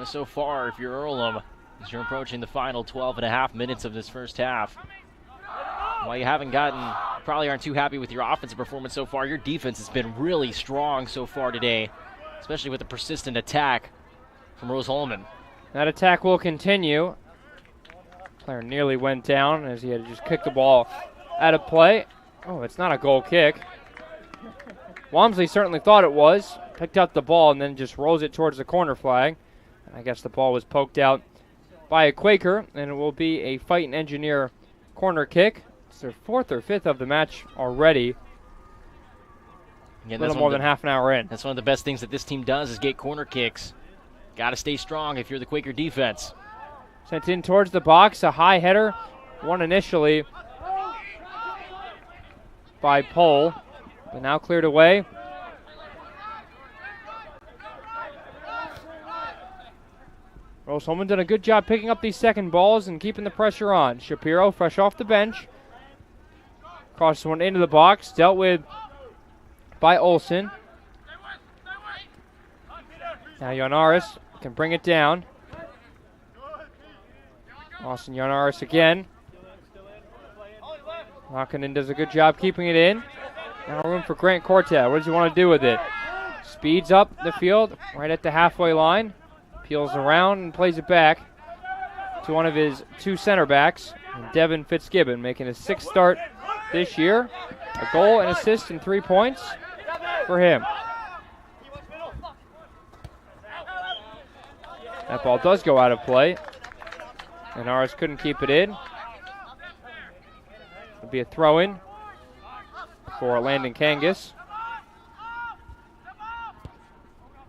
So far, if you're Earlham, as you're approaching the final 12.5 minutes of this first half, while you probably aren't too happy with your offensive performance so far, your defense has been really strong so far today, especially with the persistent attack from Rose-Hulman. That attack will continue. Player nearly went down as he had to just kick the ball out of play. Oh, it's not a goal kick. Walmsley certainly thought it was. Picked up the ball and then just rolls it towards the corner flag. I guess the ball was poked out by a Quaker, and it will be a Fighting Engineer corner kick. It's their 4th or 5th of the match already. Yeah, a little more than half an hour in. That's one of the best things that this team does is get corner kicks. Got to stay strong if you're the Quaker defense. Sent in towards the box, a high header, won initially by Pohl, but now cleared away. Rose-Hulman done a good job picking up these second balls and keeping the pressure on. Shapiro, fresh off the bench. Crosses one into the box, dealt with by Olsen. Now Yanaris can bring it down. Austin Yanaris again. Laukkanen does a good job keeping it in. Now room for Grant Cortad. What does he want to do with it? Speeds up the field right at the halfway line. Peels around and plays it back to one of his 2 center backs, Devin Fitzgibbon, making his 6th start this year. A goal, an assist, and 3 points for him. That ball does go out of play. And Aris couldn't keep it in. It'll be a throw-in for Landon Kangas.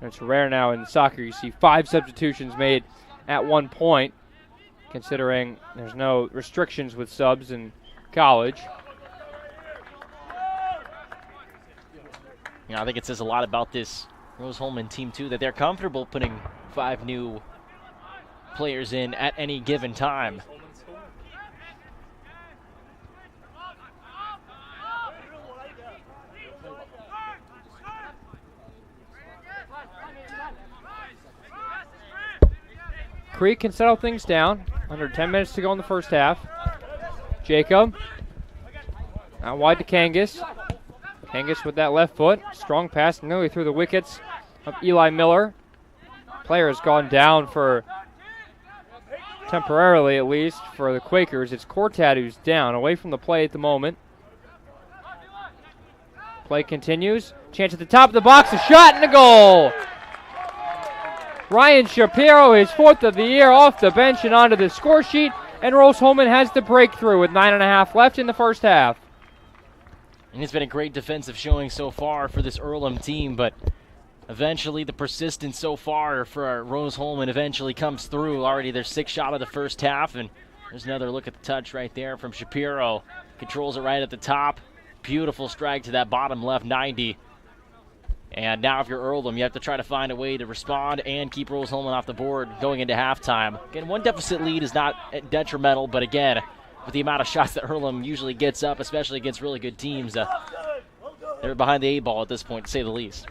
It's rare now in soccer. You see 5 substitutions made at one point, considering there's no restrictions with subs in college. I think it says a lot about this Rose-Hulman team, too, that they're comfortable putting 5 new players in at any given time. Creek can settle things down. Under 10 minutes to go in the first half. Jacob. Out wide to Kangas. Kangas with that left foot. Strong pass nearly through the wickets of Eli Miller. Player has gone down for, temporarily at least, for the Quakers. It's Cortad who's down, away from the play at the moment. Play continues. Chance at the top of the box. A shot and a goal. Ryan Shapiro, his 4th of the year, off the bench and onto the score sheet. And Rose-Hulman has the breakthrough with 9.5 left in the first half. And it's been a great defensive showing so far for this Earlham team, but eventually the persistence so far for Rose-Hulman eventually comes through. Already their 6th shot of the first half, and there's another look at the touch right there from Shapiro. Controls it right at the top. Beautiful strike to that bottom left 90. And now if you're Earlham, you have to try to find a way to respond and keep Rose-Hulman off the board going into halftime. Again, 1 deficit lead is not detrimental, but again, with the amount of shots that Earlham usually gets up, especially against really good teams, they're behind the 8 ball at this point, to say the least.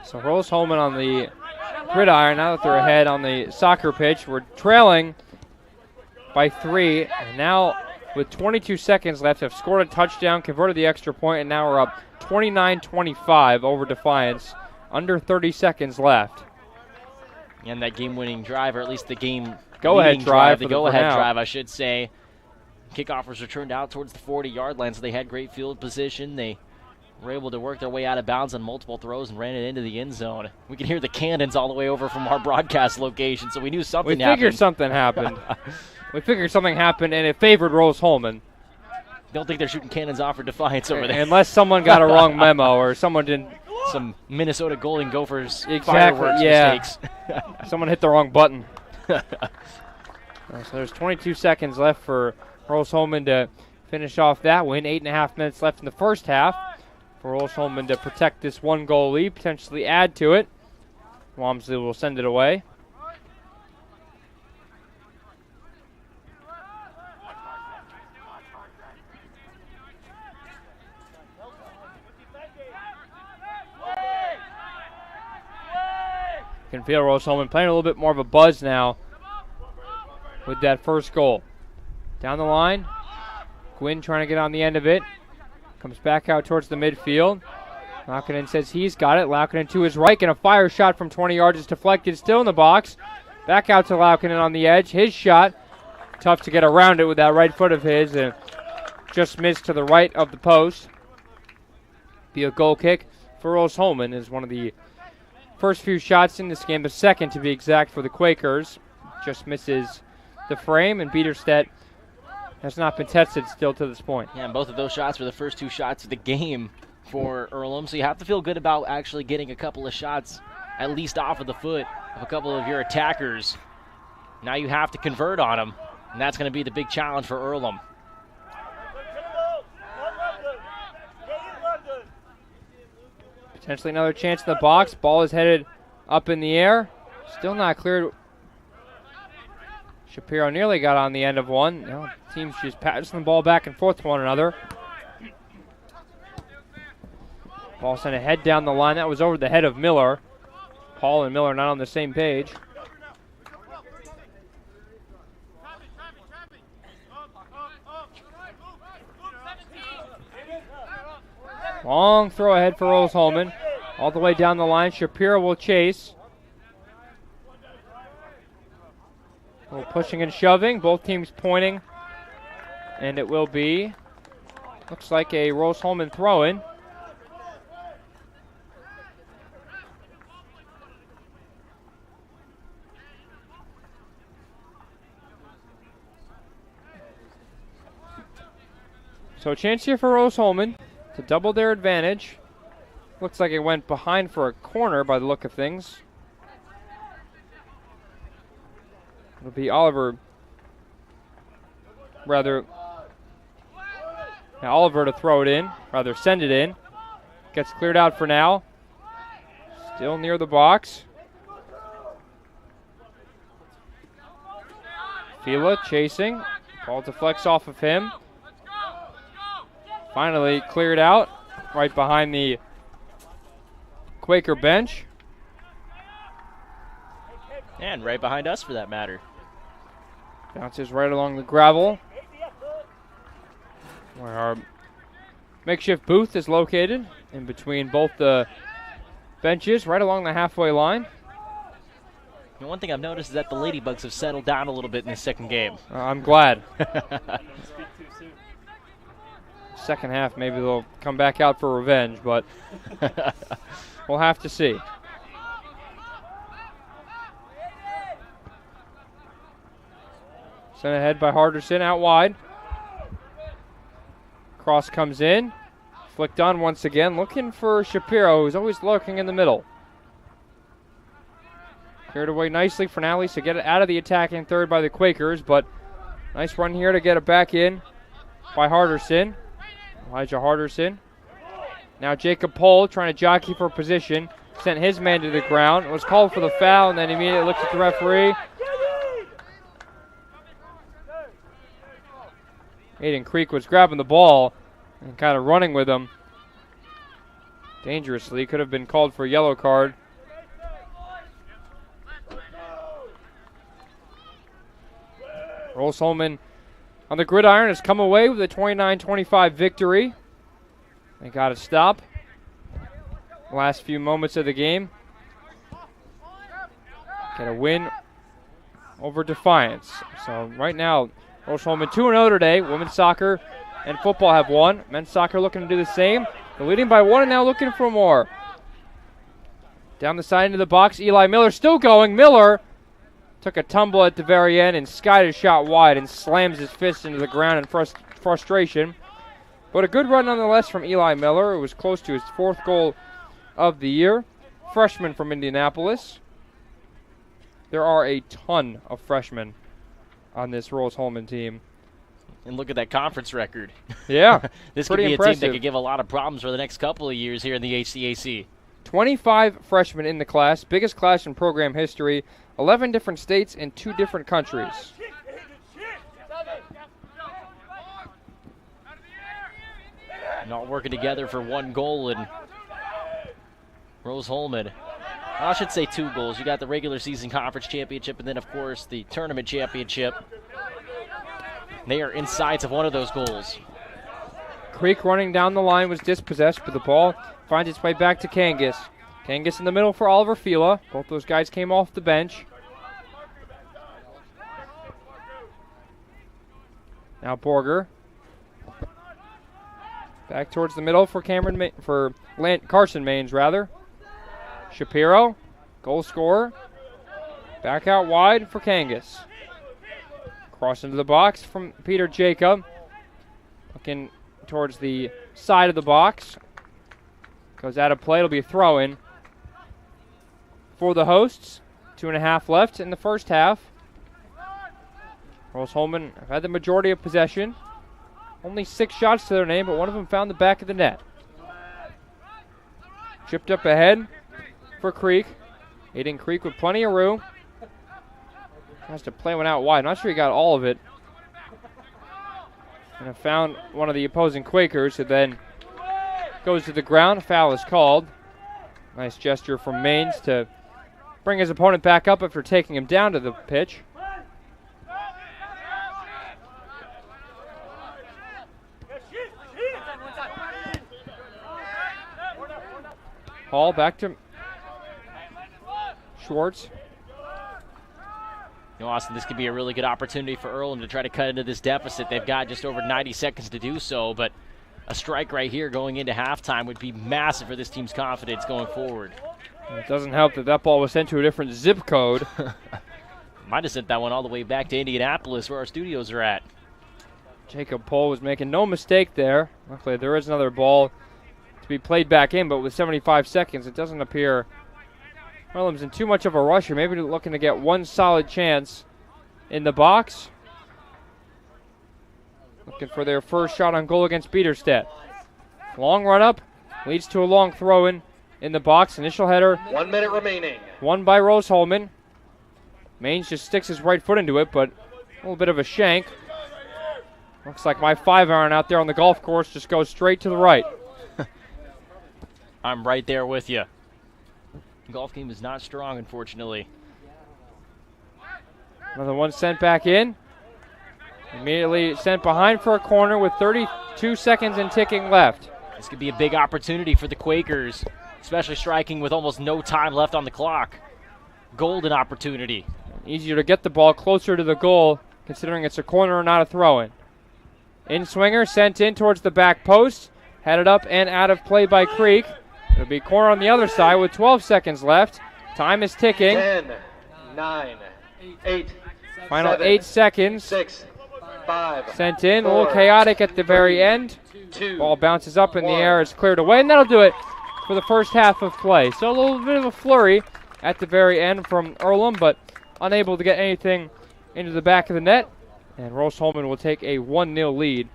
So Rose-Hulman on the gridiron, now that they're ahead on the soccer pitch. We're trailing by 3, and now with 22 seconds left, have scored a touchdown, converted the extra point, and now we're up 29-25 over Defiance. Under 30 seconds left. And that game-winning drive, or at least the game go-ahead drive, the go-ahead drive, I should say. Kickoff was returned out towards the 40-yard line, so they had great field position. They were able to work their way out of bounds on multiple throws and ran it into the end zone. We could hear the cannons all the way over from our broadcast location, so we knew something happened. We figured something happened. We figured something happened, and it favored Rose-Hulman. Don't think they're shooting cannons off for Defiance over there. Unless someone got a wrong memo or someone didn't. Some Minnesota Golden Gophers fireworks mistakes. Someone hit the wrong button. So there's 22 seconds left for Rose-Hulman to finish off that win. 8.5 minutes left in the first half for Rose-Hulman to protect this 1-goal lead, potentially add to it. Walmsley will send it away. Can feel Rose-Hulman playing a little bit more of a buzz now with that first goal. Down the line, Gwynn trying to get on the end of it. Comes back out towards the midfield. Laukkanen says he's got it. Laukkanen to his right, and a fire shot from 20 yards is deflected, still in the box. Back out to Laukkanen on the edge. His shot, tough to get around it with that right foot of his, and just missed to the right of the post. Be a goal kick for Rose-Hulman, is one of the first few shots in this game, the second to be exact for the Quakers. Just misses the frame, and Biederstedt has not been tested still to this point. Yeah, and both of those shots were the first 2 shots of the game for Earlham, so you have to feel good about actually getting a couple of shots at least off of the foot of a couple of your attackers. Now you have to convert on them, and that's going to be the big challenge for Earlham. Potentially another chance in the box. Ball is headed up in the air. Still not cleared. Shapiro nearly got on the end of one. Now teams just passing the ball back and forth to one another. Ball sent ahead down the line. That was over the head of Miller. Paul and Miller not on the same page. Long throw ahead for Rose-Hulman. All the way down the line. Shapiro will chase. A little pushing and shoving. Both teams pointing. And it will be, looks like a Rose-Hulman throw-in. So a chance here for Rose-Hulman to double their advantage. Looks like it went behind for a corner by the look of things. It'll be Oliver, Oliver to throw it in, send it in. Gets cleared out for now. Still near the box. Fila chasing. Ball deflects off of him. Finally cleared out right behind the Quaker bench. And right behind us for that matter. Bounces right along the gravel where our makeshift booth is located, in between both the benches, right along the halfway line. And one thing I've noticed is that the Ladybugs have settled down a little bit in the second game. I'm glad. Second half, maybe they'll come back out for revenge, but we'll have to see. Sent ahead by Harderson out wide. Cross comes in. Flicked on once again, looking for Shapiro, who's always lurking in the middle. Cleared away nicely for Nally to get it out of the attacking third by the Quakers, but nice run here to get it back in by Harderson. Elijah Harderson. Now Jacob Pohl trying to jockey for position. Sent his man to the ground. Was called for the foul, and then immediately looks at the referee. Aiden Creek was grabbing the ball and kind of running with him dangerously. Could have been called for a yellow card. Rose-Hulman on the gridiron has come away with a 29-25 victory. They got a stop. Last few moments of the game. Get a win over Defiance. So right now, Rose-Hulman 2-0 today. Women's soccer and football have won. Men's soccer looking to do the same. They're leading by one and now looking for more. Down the side into the box, Eli Miller still going. Miller took a tumble at the very end and skied a shot wide and slams his fist into the ground in frustration. But a good run nonetheless from Eli Miller, who was close to his fourth goal of the year. Freshman from Indianapolis. There are a ton of freshmen on this Rose-Hulman team. And look at that conference record. Yeah, this could be impressive. A team that could give a lot of problems for the next couple of years here in the HCAC. 25 freshmen in the class, biggest class in program history, 11 different states and 2 different countries. And all working together for one goal, and Rose-Hulman, I should say 2 goals. You got the regular season conference championship and then, of course, the tournament championship. They are inside of one of those goals. Creek running down the line was dispossessed, but the ball finds its way back to Kangas. Kangas in the middle for Oliver Fila. Both those guys came off the bench. Now Borger. Back towards the middle for Carson Maines, rather. Shapiro, goal scorer. Back out wide for Kangas. Cross into the box from Peter Jacob. Looking towards the side of the box. Goes out of play. It'll be a throw-in for the hosts. 2.5 left in the first half. Rose-Hulman have had the majority of possession. Only 6 shots to their name, but one of them found the back of the net. Chipped up ahead for Creek. Aiden Creek with plenty of room. Tries to play one out wide. Not sure he got all of it. And have found one of the opposing Quakers, who then goes to the ground. Foul is called. Nice gesture from Maines to bring his opponent back up after taking him down to the pitch. Hall back to Schwartz. You know, Austin, this could be a really good opportunity for Earlham to try to cut into this deficit. They've got just over 90 seconds to do so, but a strike right here going into halftime would be massive for this team's confidence going forward. It doesn't help that that ball was sent to a different zip code. Might have sent that one all the way back to Indianapolis where our studios are at. Jacob Pohl was making no mistake there. Luckily, there is another ball to be played back in, but with 75 seconds, it doesn't appear Earlham's in too much of a rush here. Maybe looking to get one solid chance in the box. Looking for their first shot on goal against Biederstedt. Long run up, leads to a long throw in the box. Initial header. 1 minute remaining. Won by Rose-Hulman. Maines just sticks his right foot into it, but a little bit of a shank. Looks like my 5-iron out there on the golf course just goes straight to the right. I'm right there with you. The golf game is not strong, unfortunately. Another one sent back in. Immediately sent behind for a corner with 32 seconds and ticking left. This could be a big opportunity for the Quakers, especially striking with almost no time left on the clock. Golden opportunity. Easier to get the ball closer to the goal, considering it's a corner and not a throw-in. In-swinger sent in towards the back post. Headed up and out of play by Creek. It'll be corner on the other side with 12 seconds left. Time is ticking. 10, 9, 8, Final 7, 8 seconds. 6, 5, sent in. 4, a little chaotic at the very end. 2, ball bounces up in 1. the air. It's cleared away, and that'll do it for the first half of play. So a little bit of a flurry at the very end from Earlham, but unable to get anything into the back of the net. And Rose-Hulman will take a 1-0 lead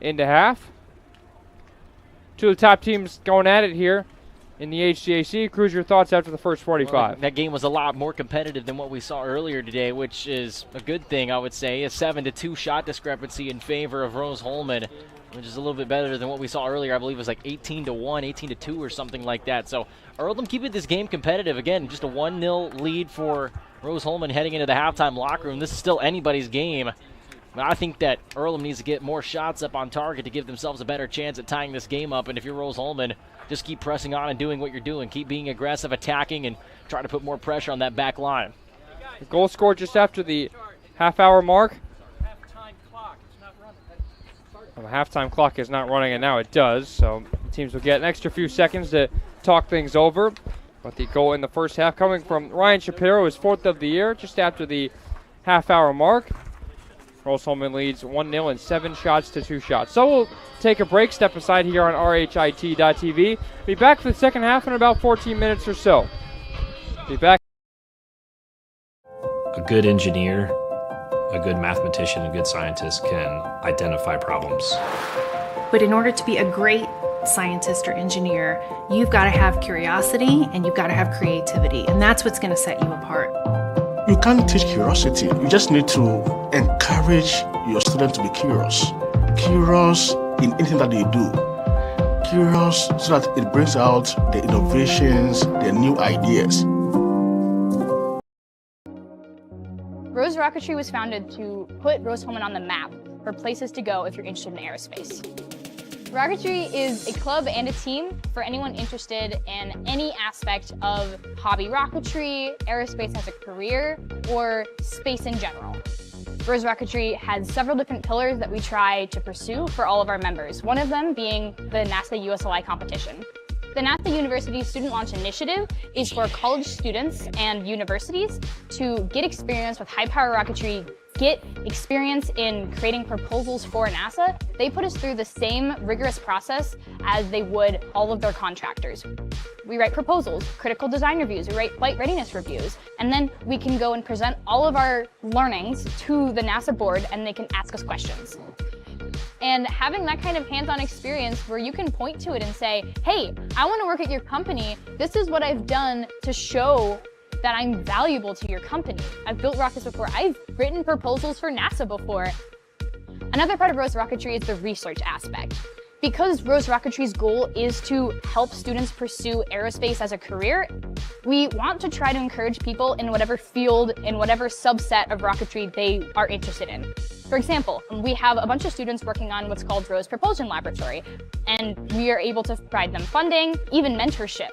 into half. Two of the top teams going at it here in the HCAC. Cruz, your thoughts after the first 45? Well, that game was a lot more competitive than what we saw earlier today, which is a good thing, I would say. A 7-2 shot discrepancy in favor of Rose-Hulman, which is a little bit better than what we saw earlier. I believe it was like 18-1, 18-2 or something like that. So Earlham keeping this game competitive. Again, just a 1-0 lead for Rose-Hulman heading into the halftime locker room. This is still anybody's game. But I think that Earlham needs to get more shots up on target to give themselves a better chance at tying this game up. And if you're Rose-Hulman, just keep pressing on and doing what you're doing. Keep being aggressive, attacking, and try to put more pressure on that back line. The goal scored just after the half-hour mark. Well, the halftime clock is not running, and now it does. So the teams will get an extra few seconds to talk things over. But the goal in the first half coming from Ryan Shapiro, his 4th of the year, just after the half-hour mark. Rose-Hulman leads 1-0 and 7 shots to 2 shots. So we'll take a break, step aside here on RHIT.TV. Be back for the second half in about 14 minutes or so. Be back. A good engineer, a good mathematician, a good scientist can identify problems. But in order to be a great scientist or engineer, you've got to have curiosity and you've got to have creativity. And that's what's going to set you apart. You can't teach curiosity. You just need to encourage your students to be curious. Curious in anything that they do. Curious so that it brings out the innovations, the new ideas. Rose Rocketry was founded to put Rose-Hulman on the map for places to go if you're interested in aerospace. Rocketry is a club and a team for anyone interested in any aspect of hobby rocketry, aerospace as a career, or space in general. Rose Rocketry has several different pillars that we try to pursue for all of our members, one of them being the NASA USLI competition. The NASA University Student Launch Initiative is for college students and universities to get experience with high-power rocketry, get experience in creating proposals for NASA. They put us through the same rigorous process as they would all of their contractors. We write proposals, critical design reviews, we write flight readiness reviews, and then we can go and present all of our learnings to the NASA board and they can ask us questions. And having that kind of hands-on experience where you can point to it and say, hey, I want to work at your company. This is what I've done to show that I'm valuable to your company. I've built rockets before. I've written proposals for NASA before. Another part of Rose Rocketry is the research aspect. Because Rose Rocketry's goal is to help students pursue aerospace as a career, we want to try to encourage people in whatever field, in whatever subset of rocketry they are interested in. For example, we have a bunch of students working on what's called Rose Propulsion Laboratory, and we are able to provide them funding, even mentorship.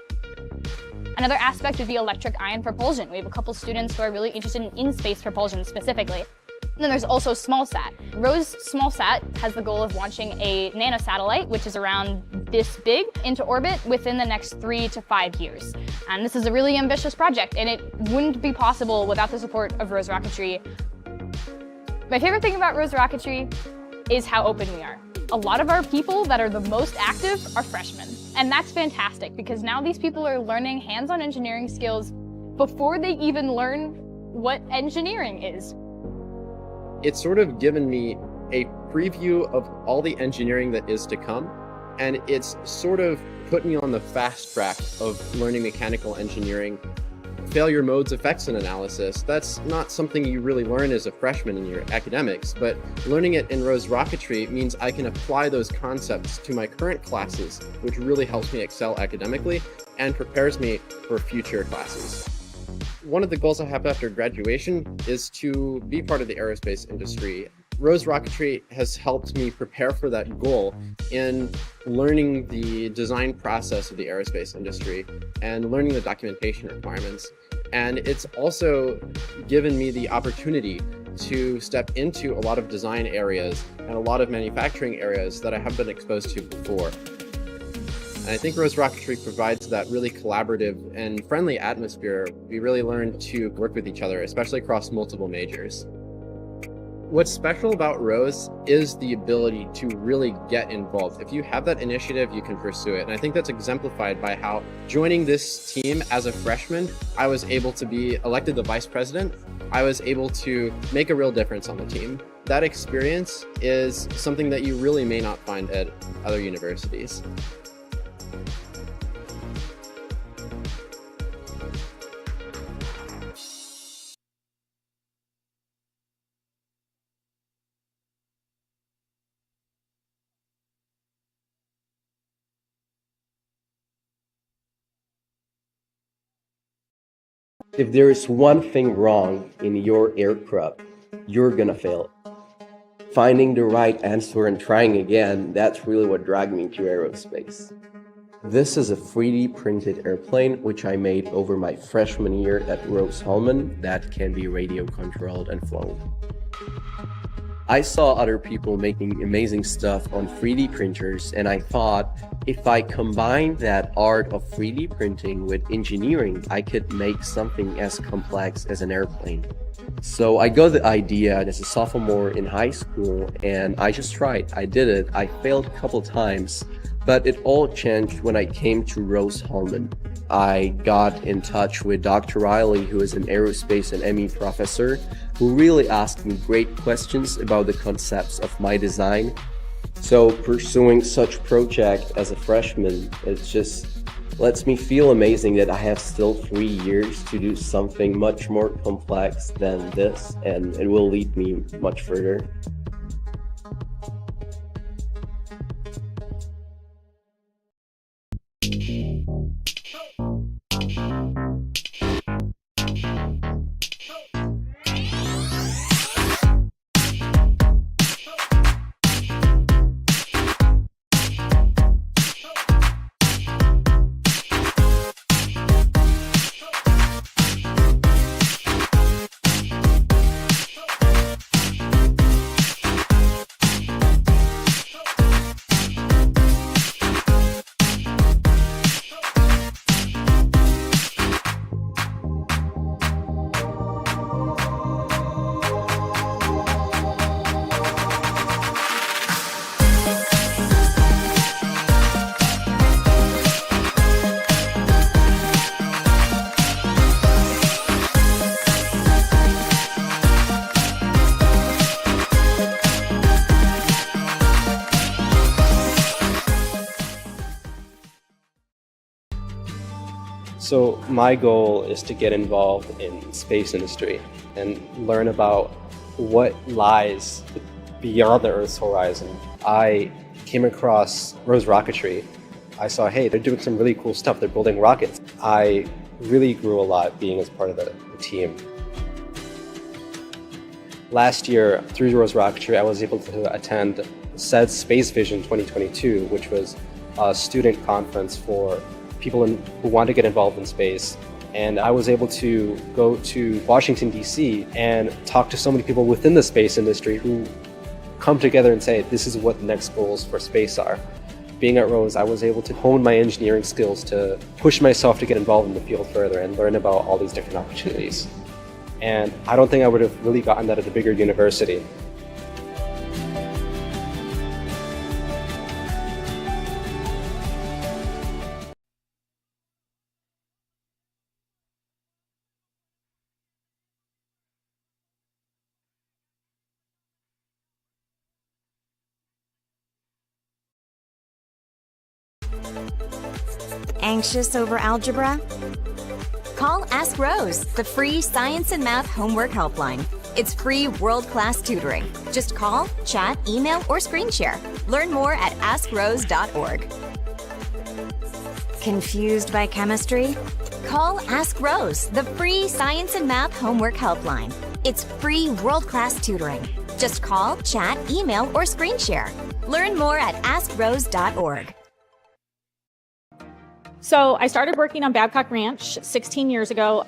Another aspect would be electric ion propulsion. We have a couple students who are really interested in in-space propulsion specifically. And then there's also SmallSat. Rose SmallSat has the goal of launching a nanosatellite, which is around this big, into orbit within the next 3 to 5 years. And this is a really ambitious project, and it wouldn't be possible without the support of Rose Rocketry. My favorite thing about Rose Rocketry is how open we are. A lot of our people that are the most active are freshmen. And that's fantastic, because now these people are learning hands-on engineering skills before they even learn what engineering is. It's sort of given me a preview of all the engineering that is to come, and it's sort of put me on the fast track of learning mechanical engineering. Failure modes, effects, and analysis. That's not something you really learn as a freshman in your academics, but learning it in Rose Rocketry means I can apply those concepts to my current classes, which really helps me excel academically and prepares me for future classes. One of the goals I have after graduation is to be part of the aerospace industry. Rose Rocketry has helped me prepare for that goal in learning the design process of the aerospace industry and learning the documentation requirements. And it's also given me the opportunity to step into a lot of design areas and a lot of manufacturing areas that I haven't been exposed to before. And I think Rose Rocketry provides that really collaborative and friendly atmosphere. We really learn to work with each other, especially across multiple majors. What's special about Rose is the ability to really get involved. If you have that initiative, you can pursue it. And I think that's exemplified by how joining this team as a freshman, I was able to be elected the vice president. I was able to make a real difference on the team. That experience is something that you really may not find at other universities. If there is one thing wrong in your aircraft, you're gonna fail. Finding the right answer and trying again, that's really what dragged me to aerospace. This is a 3D printed airplane which I made over my freshman year at Rose-Hulman that can be radio controlled and flown. I saw other people making amazing stuff on 3D printers, and I thought if I combine that art of 3D printing with engineering, I could make something as complex as an airplane. So I got the idea as a sophomore in high school, and I just tried. I did it. I failed a couple times, but it all changed when I came to Rose-Hulman. I got in touch with Dr. Riley, who is an aerospace and ME professor, who really asked me great questions about the concepts of my design. So pursuing such project as a freshman, it just lets me feel amazing that I have still 3 years to do something much more complex than this, and it will lead me much further. So my goal is to get involved in space industry and learn about what lies beyond the Earth's horizon. I came across Rose Rocketry, I saw, hey, they're doing some really cool stuff. They're building rockets. I really grew a lot being as part of the team. Last year, through Rose Rocketry, I was able to attend SED's Space Vision 2022, which was a student conference for people who want to get involved in space. And I was able to go to Washington, D.C. and talk to so many people within the space industry who come together and say, this is what the next goals for space are. Being at Rose, I was able to hone my engineering skills to push myself to get involved in the field further and learn about all these different opportunities. And I don't think I would have really gotten that at a bigger university. Anxious over algebra? Call Ask Rose, the free science and math homework helpline. It's free world-class tutoring. Just call, chat, email, or screen share. Learn more at askrose.org. Confused by chemistry? Call Ask Rose, the free science and math homework helpline. It's free world-class tutoring. Just call, chat, email, or screen share. Learn more at askrose.org. So I started working on Babcock Ranch 16 years ago.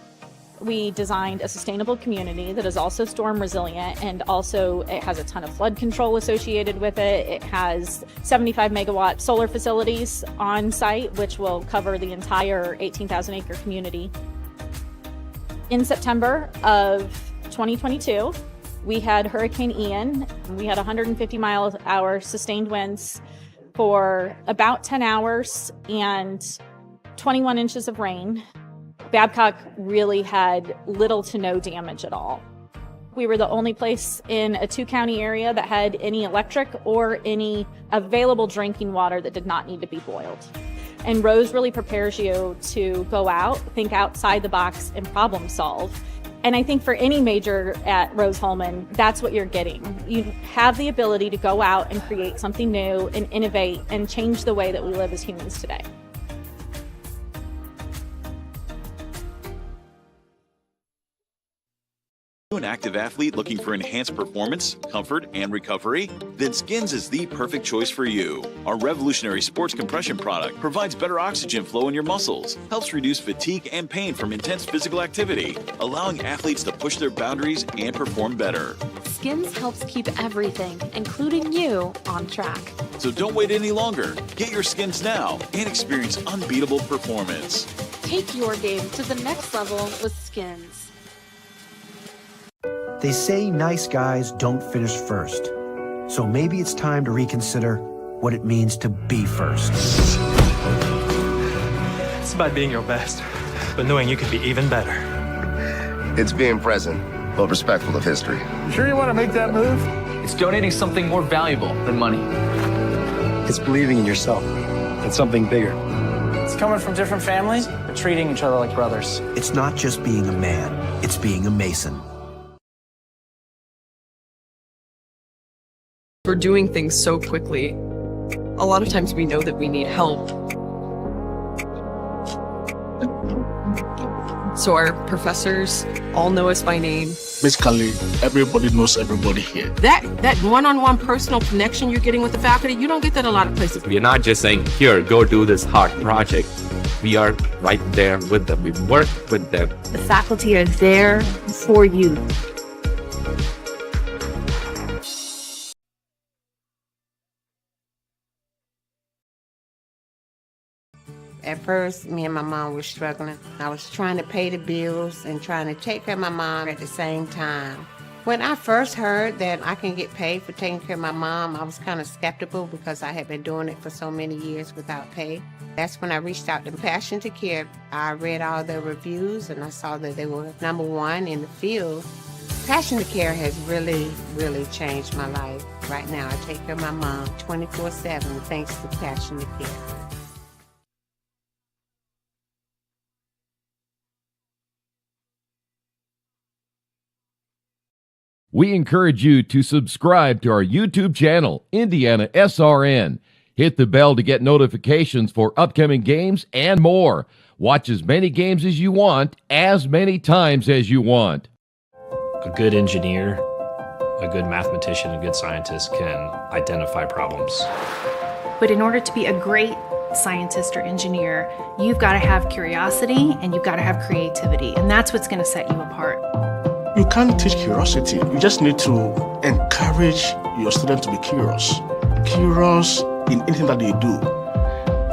We designed a sustainable community that is also storm resilient, and also it has a ton of flood control associated with it. It has 75 megawatt solar facilities on site, which will cover the entire 18,000 acre community. In September of 2022, we had Hurricane Ian. We had 150 miles an hour sustained winds for about 10 hours and 21 inches of rain. Babcock really had little to no damage at all. We were the only place in a 2-county area that had any electric or any available drinking water that did not need to be boiled. And Rose really prepares you to go out, think outside the box, and problem solve. And I think for any major at Rose-Hulman, that's what you're getting. You have the ability to go out and create something new and innovate and change the way that we live as humans today. An active athlete looking for enhanced performance, comfort, and recovery? Then Skins is the perfect choice for you. Our revolutionary sports compression product provides better oxygen flow in your muscles, helps reduce fatigue and pain from intense physical activity, allowing athletes to push their boundaries and perform better. Skins helps keep everything, including you, on track. So don't wait any longer. Get your Skins now and experience unbeatable performance. Take your game to the next level with Skins. They say nice guys don't finish first. So maybe it's time to reconsider what it means to be first. It's about being your best, but knowing you could be even better. It's being present, but respectful of history. You sure you want to make that move? It's donating something more valuable than money. It's believing in yourself and something bigger. It's coming from different families, but treating each other like brothers. It's not just being a man, it's being a Mason. We're doing things so quickly. A lot of times we know that we need help. So our professors all know us by name. Basically, everybody knows everybody here. That one-on-one personal connection you're getting with the faculty, you don't get that a lot of places. We're not just saying, here, go do this hard project. We are right there with them. We work with them. The faculty are there for you. At first, me and my mom were struggling. I was trying to pay the bills and trying to take care of my mom at the same time. When I first heard that I can get paid for taking care of my mom, I was kind of skeptical because I had been doing it for so many years without pay. That's when I reached out to Passion to Care. I read all the reviews and I saw that they were #1 in the field. Passion to Care has really, really changed my life. Right now, I take care of my mom 24/7 thanks to Passion to Care. We encourage you to subscribe to our YouTube channel, IndianaSRN. Hit the bell to get notifications for upcoming games and more. Watch as many games as you want, as many times as you want. A good engineer, a good mathematician, a good scientist can identify problems. But in order to be a great scientist or engineer, you've got to have curiosity and you've got to have creativity, and that's what's going to set you apart. You can't teach curiosity. You just need to encourage your students to be curious. Curious in anything that they do.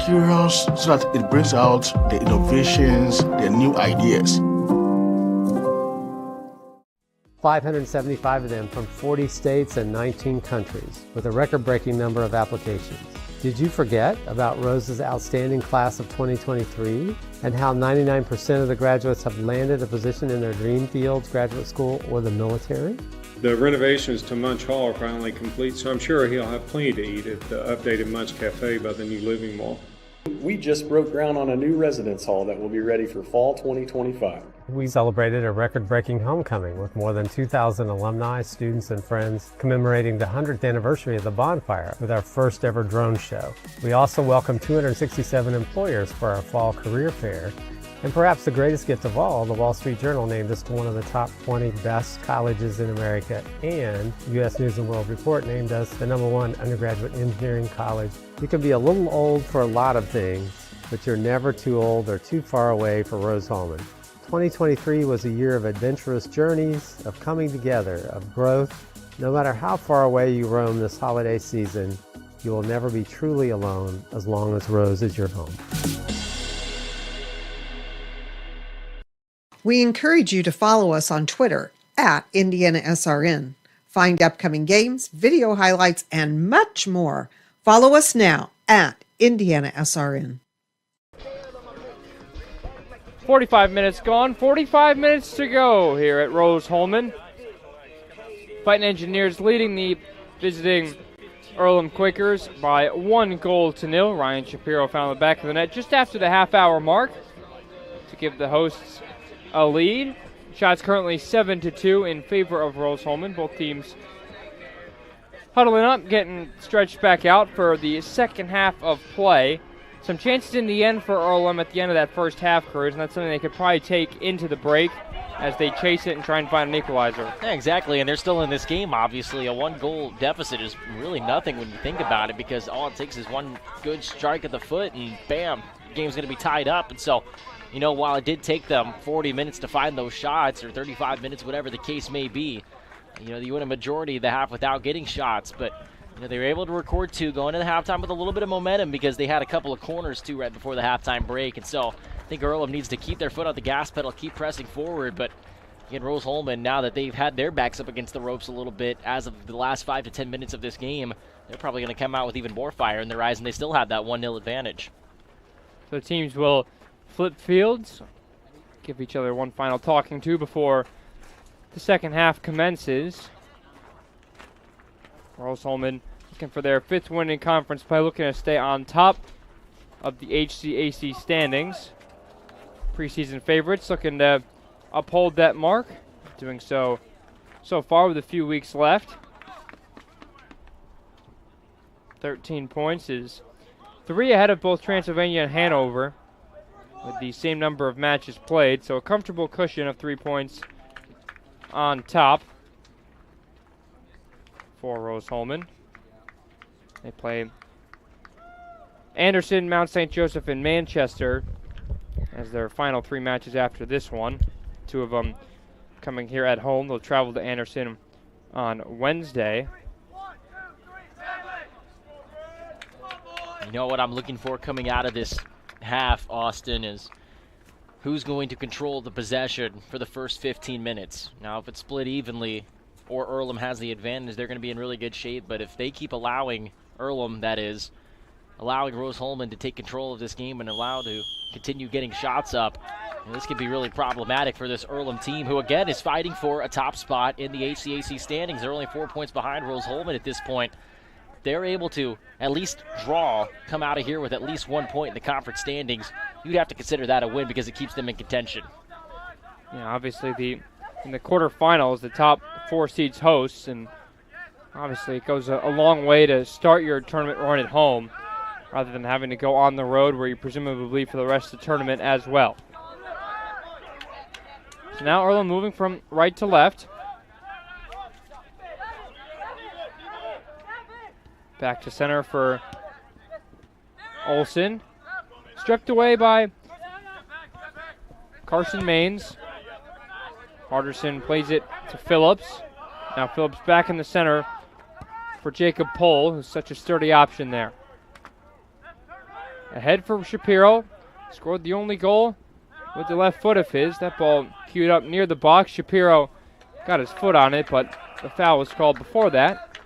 Curious so that it brings out the innovations, the new ideas. 575 of them from 40 states and 19 countries, with a record-breaking number of applications. Did you forget about Rose's outstanding class of 2023 and how 99% of the graduates have landed a position in their dream fields, graduate school, or the military? The renovations to Munch Hall are finally complete, so I'm sure he'll have plenty to eat at the updated Munch Cafe by the new Living Mall. We just broke ground on a new residence hall that will be ready for fall 2025. We celebrated a record-breaking homecoming with more than 2,000 alumni, students, and friends commemorating the 100th anniversary of the bonfire with our first ever drone show. We also welcomed 267 employers for our fall career fair. And perhaps the greatest gift of all, the Wall Street Journal named us one of the top 20 best colleges in America, and U.S. News & World Report named us the #1 undergraduate engineering college. You can be a little old for a lot of things, but you're never too old or too far away for Rose-Hulman. 2023 was a year of adventurous journeys, of coming together, of growth. No matter how far away you roam this holiday season, you will never be truly alone as long as Rose is your home. We encourage you to follow us on Twitter at IndianaSRN. Find upcoming games, video highlights, and much more. Follow us now at IndianaSRN. 45 minutes gone, 45 minutes to go here at Rose-Hulman. Fighting Engineers leading the visiting Earlham Quakers by 1-0. Ryan Shapiro found the back of the net just after the half-hour mark to give the hosts a lead. Shots currently 7-2 in favor of Rose-Hulman. Both teams huddling up, getting stretched back out for the second half of play. Some chances in the end for Earlham at the end of that first half, Cruz, and that's something they could probably take into the break as they chase it and try and find an equalizer. Yeah, exactly, and they're still in this game, obviously. A 1-goal deficit is really nothing when you think about it, because all it takes is one good strike at the foot and bam, the game's going to be tied up. And so, you know, while it did take them 40 minutes to find those shots, or 35 minutes, whatever the case may be, you know, you went a majority of the half without getting shots, but you know, they were able to record two going into the halftime with a little bit of momentum because they had a couple of corners too right before the halftime break. And so I think Earlham needs to keep their foot on the gas pedal, keep pressing forward. But again, Rose-Hulman, now that they've had their backs up against the ropes a little bit as of the last 5 to 10 minutes of this game, they're probably going to come out with even more fire in their eyes, and they still have that 1-0 advantage. So teams will flip fields, give each other one final talking to before the second half commences. Rose-Hulman looking for their 5th win in conference play, looking to stay on top of the HCAC standings. Preseason favorites looking to uphold that mark, doing so far with a few weeks left. 13 points is 3 ahead of both Transylvania and Hanover with the same number of matches played, so a comfortable cushion of 3 points on top for Rose-Hulman. They play Anderson, Mount St. Joseph, and Manchester as their final 3 matches after this one. 2 of them coming here at home. They'll travel to Anderson on Wednesday. You know what I'm looking for coming out of this half, Austin, is who's going to control the possession for the first 15 minutes. Now, if it's split evenly or Earlham has the advantage, they're going to be in really good shape. But if they keep allowing Earlham, that is, allowing Rose-Hulman to take control of this game and allow to continue getting shots up, this could be really problematic for this Earlham team, who again is fighting for a top spot in the HCAC standings. They're only 4 points behind Rose-Hulman at this point. They're able to at least come out of here with at least 1 point in the conference standings. You'd have to consider that a win because it keeps them in contention. Yeah, obviously in the quarterfinals, the top 4 seeds hosts, and obviously it goes a long way to start your tournament run at home. rather than having to go on the road where you presumably for the rest of the tournament as well. So now Earlham moving from right to left. Back to center for Olsen. Stripped away by Carson Maines. Harderson plays it to Phillips. Now Phillips back in the center for Jacob Pohl, who's such a sturdy option there. Ahead for Shapiro. Scored the only goal with the left foot of his. That ball queued up near the box. Shapiro got his foot on it, but the foul was called before that.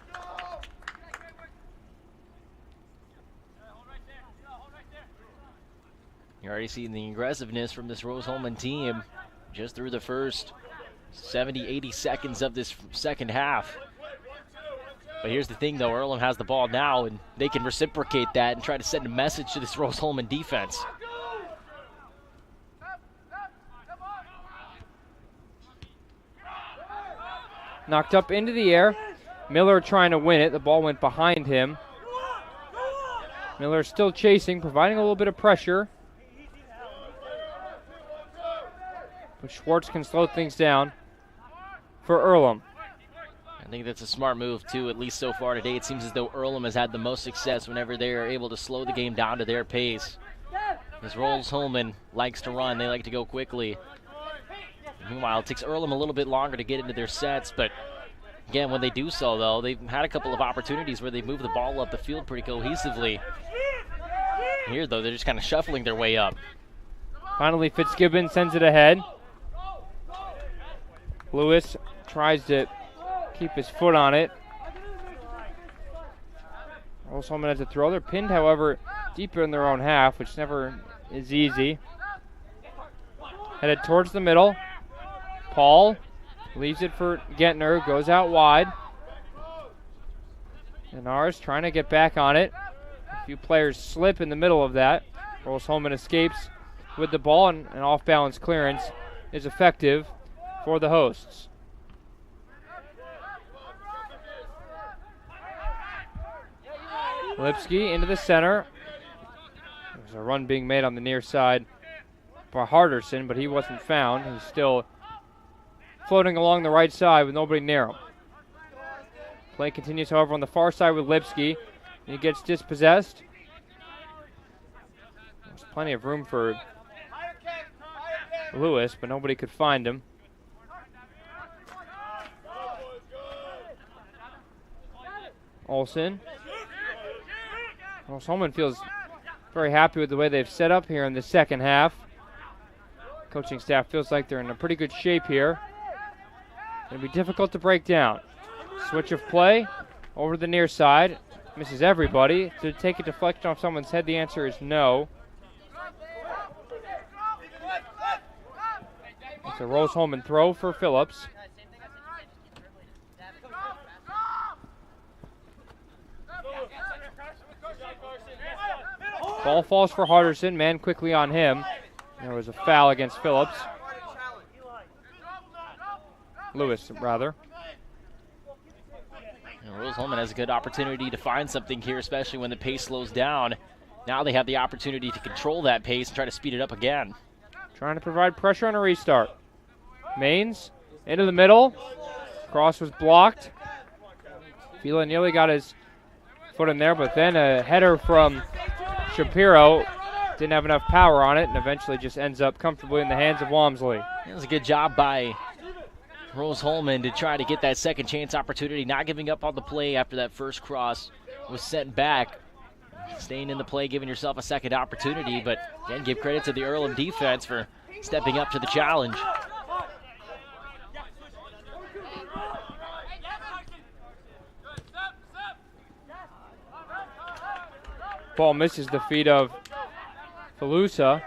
You're already seeing the aggressiveness from this Rose-Hulman team just through the first 70, 80 seconds of this second half. But here's the thing, though. Earlham has the ball now, and they can reciprocate that and try to send a message to this Rose-Hulman defense. Knocked up into the air. Miller trying to win it. The ball went behind him. Miller still chasing, providing a little bit of pressure. But Schwartz can slow things down for Earlham. I think that's a smart move, too, at least so far today. It seems as though Earlham has had the most success whenever they are able to slow the game down to their pace. As Rose-Hulman likes to run, they like to go quickly. Meanwhile, it takes Earlham a little bit longer to get into their sets, but again, when they do so, though, they've had a couple of opportunities where they move the ball up the field pretty cohesively. Here, though, they're just kind of shuffling their way up. Finally, Fitzgibbon sends it ahead. Lewis tries to keep his foot on it. Rose-Hulman has a throw. They're pinned, however, deeper in their own half, which never is easy. Headed towards the middle. Paul leaves it for Gentner, goes out wide. Inars trying to get back on it. A few players slip in the middle of that. Rose-Hulman escapes with the ball, and an off-balance clearance is effective for the hosts. Lipsky into the center. There's a run being made on the near side by Harderson, but he wasn't found. He's still floating along the right side with nobody near him. Play continues, however, on the far side with Lipsky. He gets dispossessed. There's plenty of room for Lewis, but nobody could find him. Olsen. Rose-Hulman feels very happy with the way they've set up here in the second half. Coaching staff feels like they're in a pretty good shape here. It'll be difficult to break down. Switch of play over to the near side. Misses everybody. To take a deflection off someone's head, the answer is no. It's a Rose-Hulman throw for Phillips. Ball falls for Harderson. Man quickly on him. There was a foul against Phillips. Lewis, rather. Rose-Hulman has a good opportunity to find something here, especially when the pace slows down. Now they have the opportunity to control that pace and try to speed it up again. Trying to provide pressure on a restart. Maines into the middle. Cross was blocked. Fila nearly got his foot in there, but then a header from Shapiro didn't have enough power on it and eventually just ends up comfortably in the hands of Walmsley. It was a good job by Rose-Hulman to try to get that second chance opportunity, not giving up on the play after that first cross was sent back. Staying in the play, giving yourself a second opportunity, but again, give credit to the Earlham defense for stepping up to the challenge. Ball misses the feet of Falusa.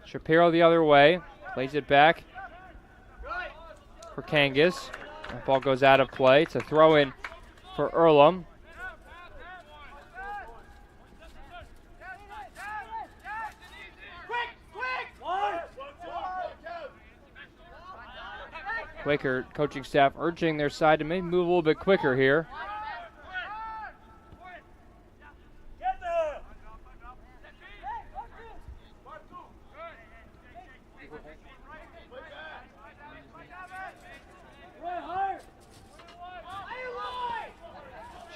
Shapiro the other way. Plays it back for Kangas. That ball goes out of play. It's a throw in for Earlham. Quaker coaching staff urging their side to maybe move a little bit quicker here.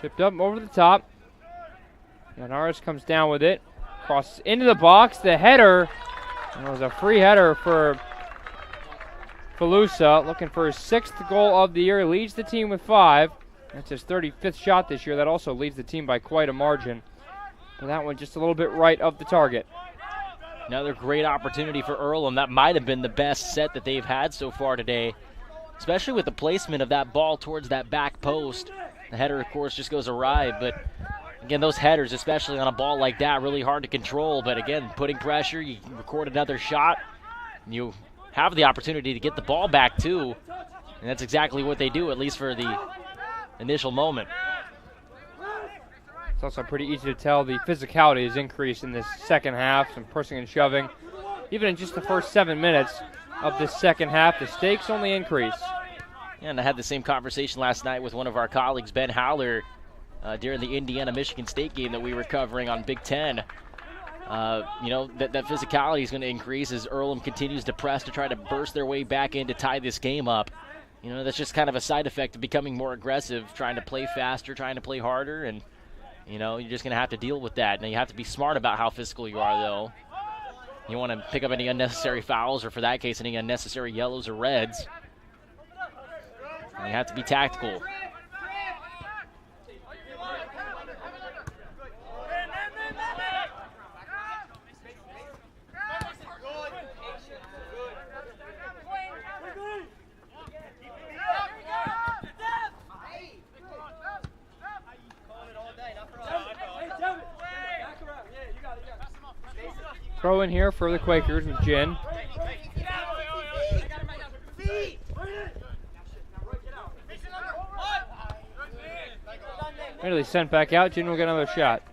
Chipped up over the top. And Norris comes down with it. Crosses into the box. The header. And it was a free header for Falusa, looking for his 6th goal of the year. Leads the team with 5. That's his 35th shot this year. That also leads the team by quite a margin. But that one just a little bit right of the target. Another great opportunity for Earlham. That might have been the best set that they've had so far today, especially with the placement of that ball towards that back post. The header, of course, just goes awry, but again, those headers, especially on a ball like that, really hard to control. But again, putting pressure, you record another shot, and you have the opportunity to get the ball back too, and that's exactly what they do, at least for the initial moment. It's also pretty easy to tell the physicality has increased in this second half, some pushing and shoving. Even in just the first 7 minutes of this second half, the stakes only increase. Yeah, and I had the same conversation last night with one of our colleagues, Ben Howler, during the Indiana-Michigan State game that we were covering on Big Ten. You know, that physicality is going to increase as Earlham continues to press to try to burst their way back in to tie this game up. You know, that's just kind of a side effect of becoming more aggressive, trying to play faster, trying to play harder, and, you know, you're just going to have to deal with that. Now, you have to be smart about how physical you are, though. You want to pick up any unnecessary fouls, or for that case, any unnecessary yellows or reds. And you have to be tactical. Throw in here for the Quakers with Jin. Ridley sent back out. Jin will get another shot.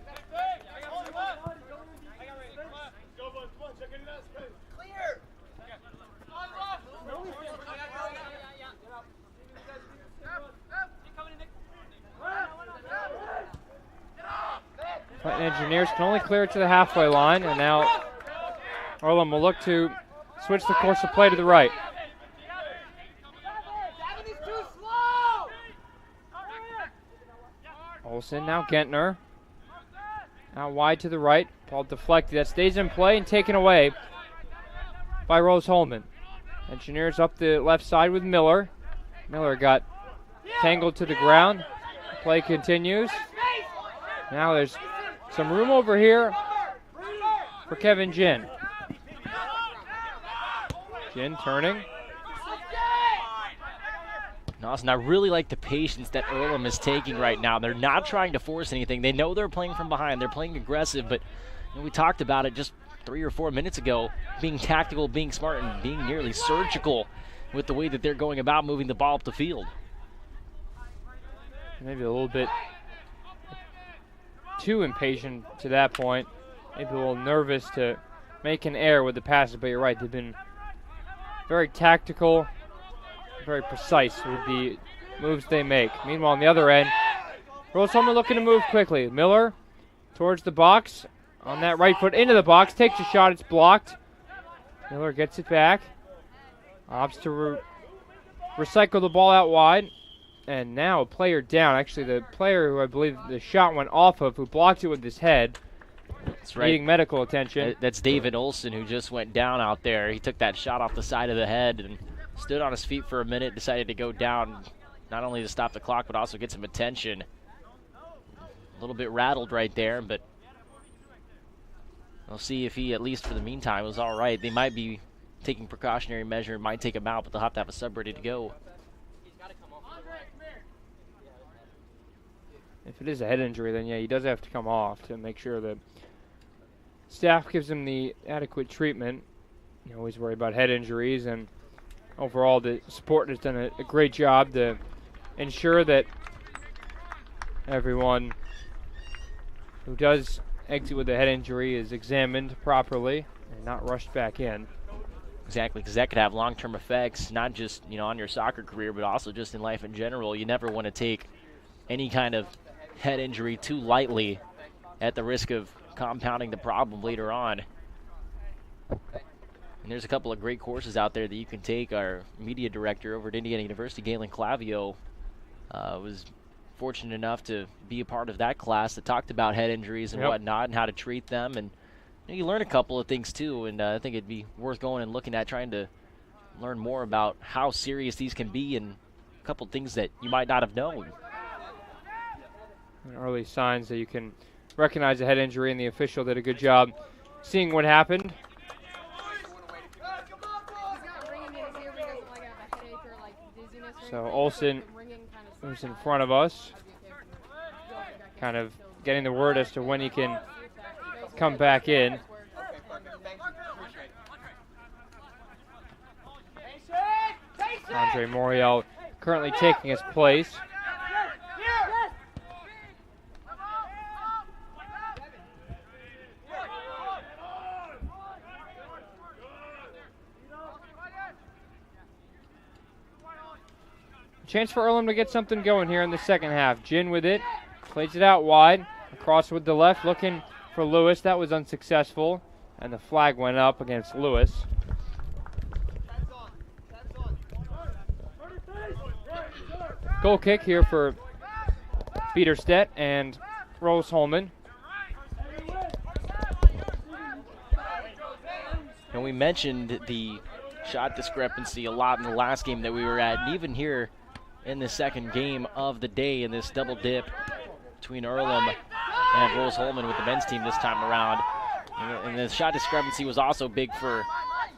Clinton Engineers can only clear it to the halfway line, and now Earlham will look to switch the course of play to the right. Olsen, now Gentner. Now wide to the right. Ball deflected. That stays in play and taken away by Rose-Hulman. Engineers up the left side with Miller. Miller got tangled to the ground. Play continues. Now there's some room over here for Kevin Jin. Jin turning. Austin, I really like the patience that Earlham is taking right now. They're not trying to force anything. They know they're playing from behind. They're playing aggressive, but you know, we talked about it just 3 or 4 minutes ago, being tactical, being smart, and being nearly surgical with the way that they're going about moving the ball up the field. Maybe a little bit too impatient to that point. Maybe a little nervous to make an error with the passes, but you're right. They've been very tactical, very precise with the moves they make. Meanwhile, on the other end, Rose-Hulman looking to move quickly. Miller towards the box. On that right foot into the box. Takes a shot. It's blocked. Miller gets it back. Opts to recycle the ball out wide. And now a player down. Actually, the player who I believe the shot went off of, who blocked it with his head. That's right. Needing medical attention. That's David Olson, who just went down out there. He took that shot off the side of the head and stood on his feet for a minute, decided to go down, not only to stop the clock, but also get some attention. A little bit rattled right there, but we'll see if he, at least for the meantime, was all right. They might be taking precautionary measure, might take him out, but they'll have to have a sub ready to go. If it is a head injury, then yeah, he does have to come off to make sure that staff gives him the adequate treatment. You always worry about head injuries, and overall the support has done a great job to ensure that everyone who does exit with a head injury is examined properly and not rushed back in. Exactly, because that could have long-term effects, not just on your soccer career, but also just in life in general. You never want to take any kind of head injury too lightly at the risk of compounding the problem later on. And there's a couple of great courses out there that you can take. Our media director over at Indiana University, Galen Clavio, was fortunate enough to be a part of that class that talked about head injuries and whatnot and how to treat them. And you learn a couple of things too, and I think it'd be worth going and looking at, trying to learn more about how serious these can be and a couple of things that you might not have known. Early signs that you can recognize a head injury, and the official did a good job seeing what happened. So Olsen, who's in front of us, kind of getting the word as to when he can come back in. Andre Morial currently taking his place. Chance for Earlham to get something going here in the second half. Jin with it, plays it out wide, across with the left, looking for Lewis. That was unsuccessful, and the flag went up against Lewis. Goal kick here for Biederstedt and Rose-Hulman. And we mentioned the shot discrepancy a lot in the last game that we were at, and even here in the second game of the day in this double dip between Earlham and Rose-Hulman with the men's team this time around. And the shot discrepancy was also big for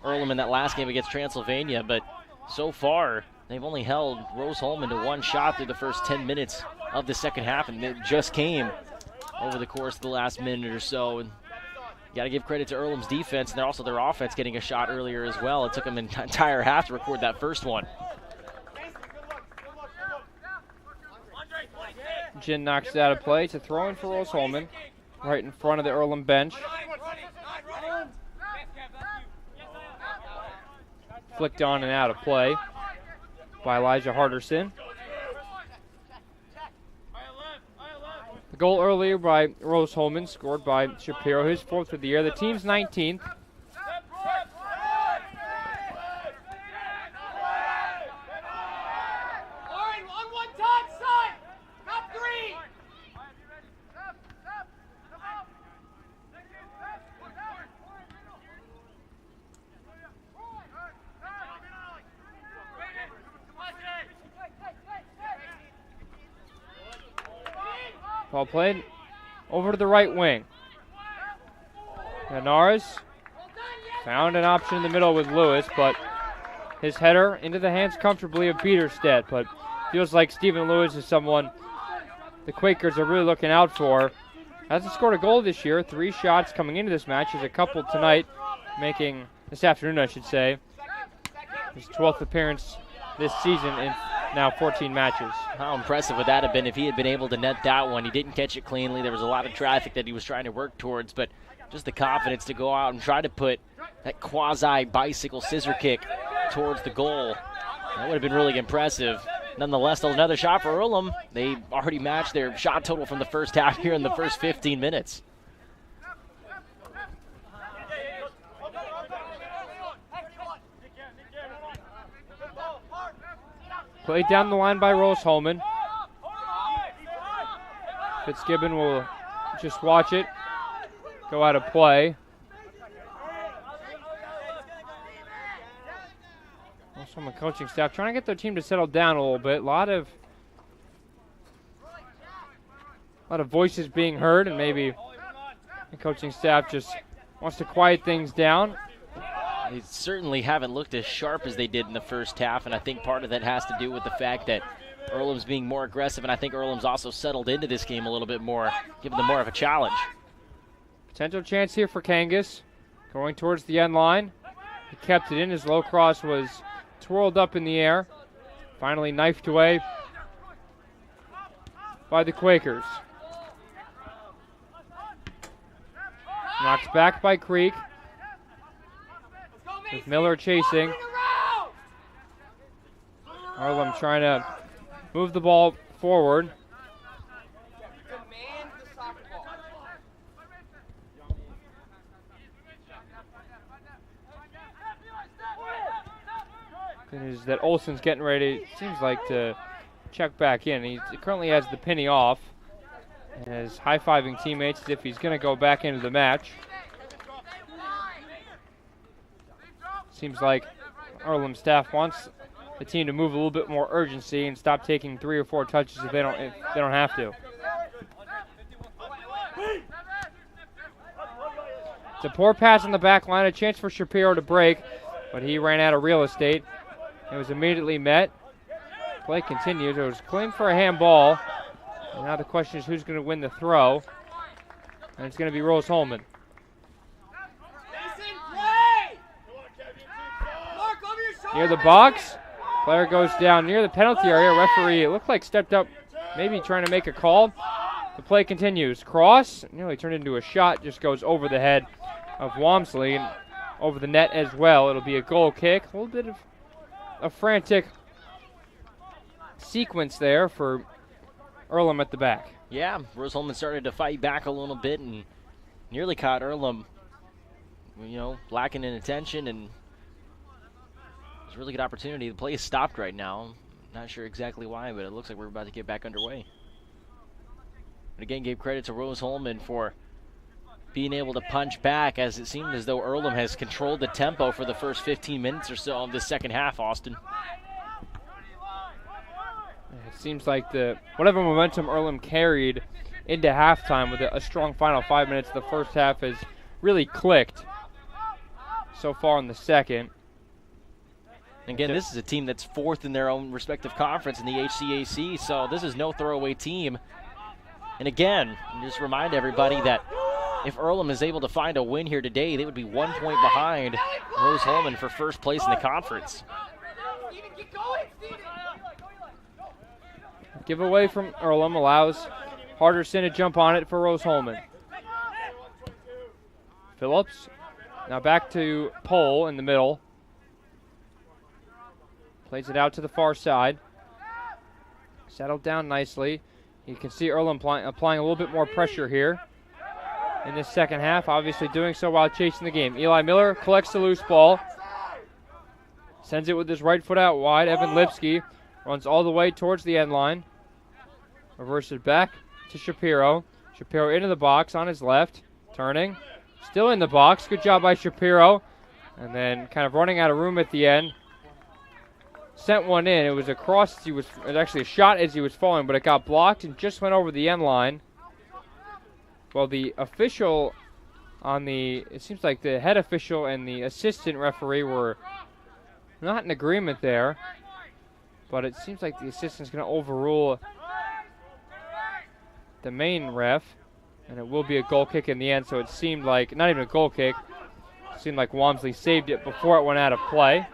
Earlham in that last game against Transylvania, but so far they've only held Rose-Hulman to one shot through the first 10 minutes of the second half, and it just came over the course of the last minute or so. And you got to give credit to Earlham's defense, and they're also their offense getting a shot earlier as well. It took them an entire half to record that first one. Jin knocks it out of play. It's a throw-in for Rose-Hulman, right in front of the Earlham bench. Flicked on and out of play by Elijah Harderson. The goal earlier by Rose-Hulman, scored by Shapiro, his fourth of the year. The team's 19th. Ball played over to the right wing. Yanaris found an option in the middle with Lewis, but his header into the hands comfortably of Biederstedt. But feels like Stephen Lewis is someone the Quakers are really looking out for. Hasn't scored a goal this year. 3 shots coming into this match. There's a couple tonight, making this afternoon, I should say. His 12th appearance this season in now 14 matches. How impressive would that have been if he had been able to net that one? He didn't catch it cleanly. There was a lot of traffic that he was trying to work towards, but just the confidence to go out and try to put that quasi-bicycle scissor kick towards the goal. That would have been really impressive. Nonetheless, another shot for Earlham. They already matched their shot total from the first half here in the first 15 minutes. Played down the line by Rose-Hulman. Fitzgibbon will just watch it go out of play. Also, the coaching staff trying to get their team to settle down a little bit. A lot of voices being heard, and maybe the coaching staff just wants to quiet things down. They certainly haven't looked as sharp as they did in the first half, and I think part of that has to do with the fact that Earlham's being more aggressive, and I think Earlham's also settled into this game a little bit more, giving them more of a challenge. Potential chance here for Kangas, going towards the end line. He kept it in. His low cross was twirled up in the air. Finally knifed away by the Quakers. Knocked back by Creek, with Miller chasing. Earlham trying to move the ball forward. Is that Olsen's getting ready, seems like, to check back in. He currently has the penny off and is high-fiving teammates as if he's going to go back into the match. Seems like Earlham staff wants the team to move a little bit more urgency and stop taking 3 or 4 touches if they don't have to. It's a poor pass on the back line, a chance for Shapiro to break, but he ran out of real estate. It was immediately met. Play continues. It was claimed for a handball. And now the question is who's going to win the throw. And it's going to be Rose-Hulman. Near the box. Player goes down near the penalty area. Referee, it looked like stepped up, maybe trying to make a call. The play continues. Cross, nearly turned into a shot, just goes over the head of Walmsley and over the net as well. It'll be a goal kick. A little bit of a frantic sequence there for Earlham at the back. Yeah, Rose-Hulman started to fight back a little bit and nearly caught Earlham, lacking in attention, and it was a really good opportunity. The play is stopped right now. Not sure exactly why, but it looks like we're about to get back underway. But again, gave credit to Rose-Hulman for being able to punch back, as it seemed as though Earlham has controlled the tempo for the first 15 minutes or so of the second half, Austin. It seems like whatever momentum Earlham carried into halftime with a strong final 5 minutes, the first half has really clicked so far in the second. Again, this is a team that's 4th in their own respective conference in the HCAC, so this is no throwaway team. And again, just remind everybody that if Earlham is able to find a win here today, they would be 1 point behind Rose-Hulman for first place in the conference. Giveaway from Earlham allows Harderson to jump on it for Rose-Hulman. Phillips now back to Pohl in the middle. Plays it out to the far side. Settled down nicely. You can see Earlham applying a little bit more pressure here in this second half, obviously doing so while chasing the game. Eli Miller collects the loose ball. Sends it with his right foot out wide. Evan Lipsky runs all the way towards the end line. Reverses back to Shapiro. Shapiro into the box on his left. Turning. Still in the box. Good job by Shapiro. And then kind of running out of room at the end. Sent one in. It was a cross. It was actually a shot as he was falling, but it got blocked and just went over the end line. Well, the official it seems like the head official and the assistant referee were not in agreement there, but it seems like the assistant's going to overrule the main ref, and it will be a goal kick in the end. So it seemed like, not even a goal kick, it seemed like Walmsley saved it before it went out of play.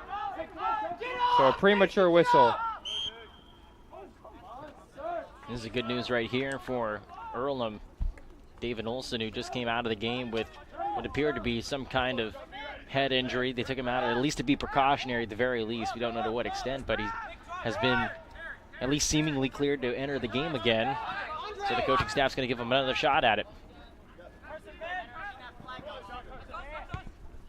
So a premature whistle. This is good news right here for Earlham. David Olson, who just came out of the game with what appeared to be some kind of head injury. They took him out at least to be precautionary at the very least. We don't know to what extent, but he has been at least seemingly cleared to enter the game again. So the coaching staff's going to give him another shot at it.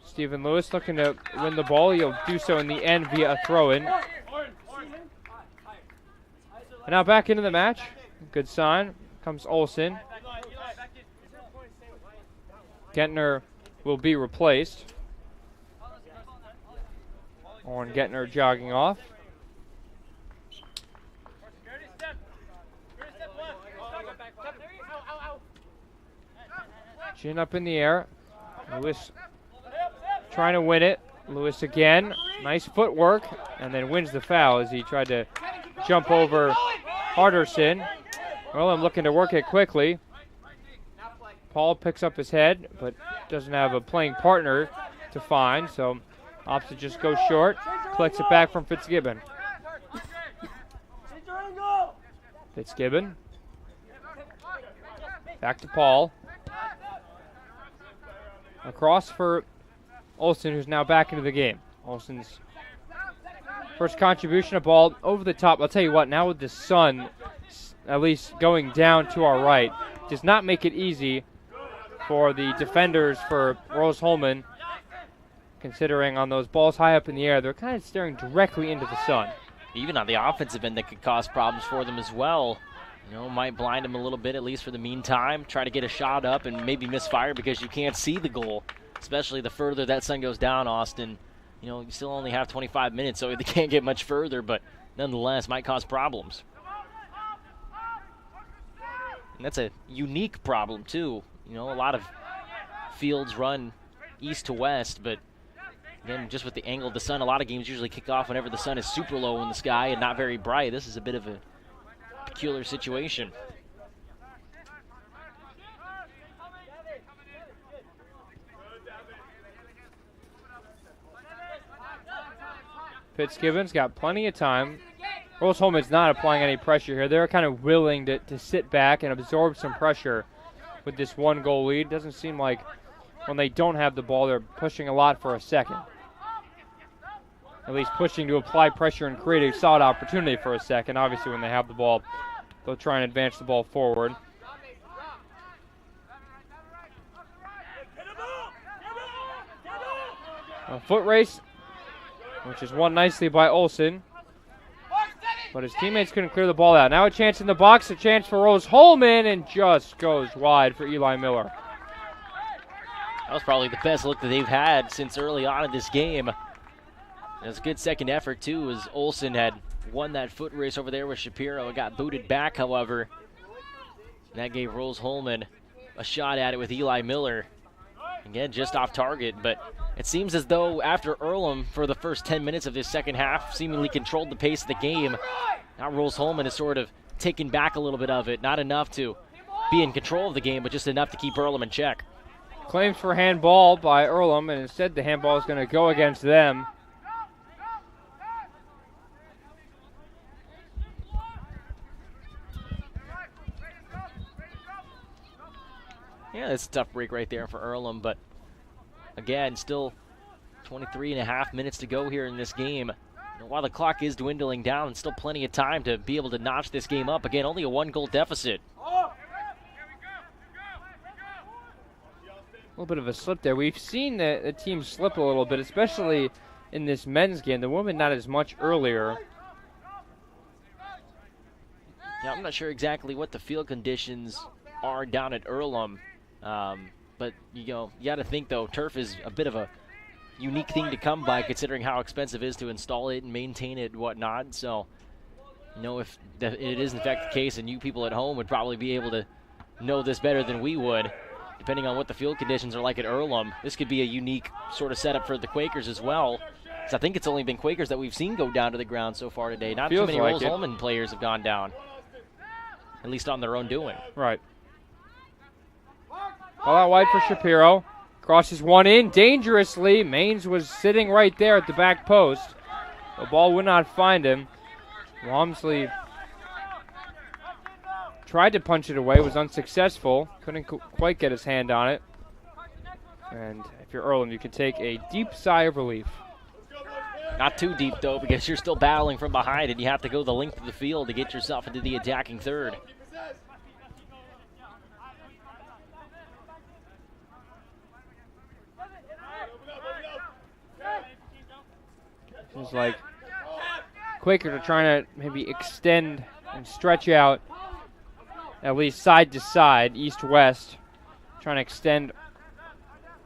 Stephen Lewis looking to win the ball. He'll do so in the end via a throw-in. And now back into the match. Good sign. Comes Olsen. Gentner will be replaced. Oren Gentner jogging off. Chin up in the air. Lewis trying to win it. Lewis again. Nice footwork. And then wins the foul as he tried to jump over Harderson. Earlham looking to work it quickly. Paul picks up his head, but doesn't have a playing partner to find, so opts to just go short. Collects it back from Fitzgibbon. Fitzgibbon. Back to Paul. Across for Olsen, who's now back into the game. Olsen's first contribution, a ball over the top. I'll tell you what, now with the sun at least going down to our right, does not make it easy for the defenders for Rose-Hulman, considering on those balls high up in the air, they're kind of staring directly into the sun. even on the offensive end that could cause problems for them as well. Might blind them a little bit, at least for the meantime. Try to get a shot up and maybe misfire because you can't see the goal, especially the further that sun goes down, Austin. You still only have 25 minutes, so they can't get much further, but nonetheless might cause problems. And that's a unique problem, too. A lot of fields run east to west, but again, just with the angle of the sun, a lot of games usually kick off whenever the sun is super low in the sky and not very bright. This is a bit of a peculiar situation. Fitzgibbon's got plenty of time. Rose-Hulman's not applying any pressure here. They're kind of willing to sit back and absorb some pressure with this 1-goal lead. Doesn't seem like when they don't have the ball, they're pushing a lot for a second. At least pushing to apply pressure and create a solid opportunity for a second. Obviously, when they have the ball, they'll try and advance the ball forward. A foot race, which is won nicely by Olsen. But his teammates couldn't clear the ball out. Now a chance in the box, a chance for Rose-Hulman, and just goes wide for Eli Miller. That was probably the best look that they've had since early on in this game. It was a good second effort, too, as Olsen had won that foot race over there with Shapiro. It got booted back, however. And that gave Rose-Hulman a shot at it with Eli Miller. Again, just off target, but it seems as though after Earlham, for the first 10 minutes of this second half, seemingly controlled the pace of the game. Now Rose-Hulman is sort of taking back a little bit of it. Not enough to be in control of the game, but just enough to keep Earlham in check. Claims for handball by Earlham, and instead the handball is going to go against them. Yeah, that's a tough break right there for Earlham, but again, still 23 and a half minutes to go here in this game. While the clock is dwindling down, still plenty of time to be able to notch this game up. Again, only a 1-goal deficit. A little bit of a slip there. We've seen the team slip a little bit, especially in this men's game. The women not as much earlier. Yeah, I'm not sure exactly what the field conditions are down at Earlham. But, you got to think, though, turf is a bit of a unique thing to come by considering how expensive it is to install it and maintain it and whatnot. So, if it is in fact the case, and you people at home would probably be able to know this better than we would, depending on what the field conditions are like at Earlham, this could be a unique sort of setup for the Quakers as well. Because I think it's only been Quakers that we've seen go down to the ground so far today. Not too many like Rose-Hulman players have gone down, at least on their own doing. Right. Ball out wide for Shapiro. Crosses one in dangerously. Maines was sitting right there at the back post. The ball would not find him. Walmsley tried to punch it away, was unsuccessful. Couldn't quite get his hand on it. And if you're Earlham, you can take a deep sigh of relief. Not too deep, though, because you're still battling from behind, and you have to go the length of the field to get yourself into the attacking third. Seems like Quakers are trying to maybe extend and stretch out at least side to side, east-west, trying to extend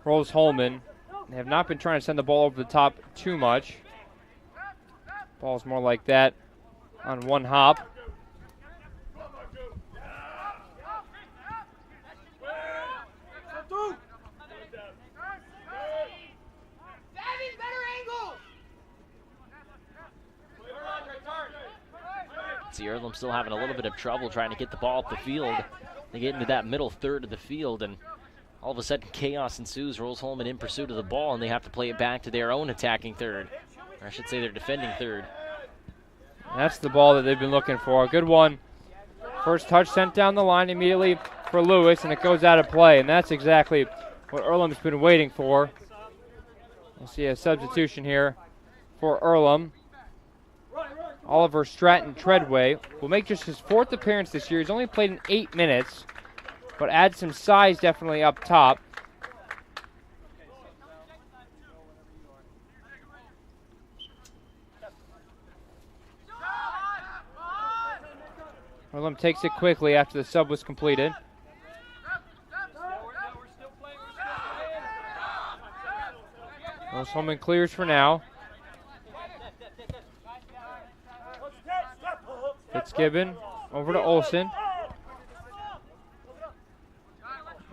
Rose-Hulman. They have not been trying to send the ball over the top too much. Ball's more like that on one hop. See, Earlham still having a little bit of trouble trying to get the ball up the field. They get into that middle third of the field, and all of a sudden chaos ensues. Rose-Hulman in pursuit of the ball, and they have to play it back to their own attacking third. Or I should say their defending third. That's the ball that they've been looking for. A good one. First touch sent down the line immediately for Lewis, and it goes out of play, and that's exactly what Earlham's been waiting for. We'll see a substitution here for Earlham. Oliver Stratton Treadway will make just his 4th appearance this year. He's only played in 8 minutes, but adds some size definitely up top. Earlham takes it quickly after the sub was completed. Rose-Hulman clears for now. Fitzgibbon over to Olsen.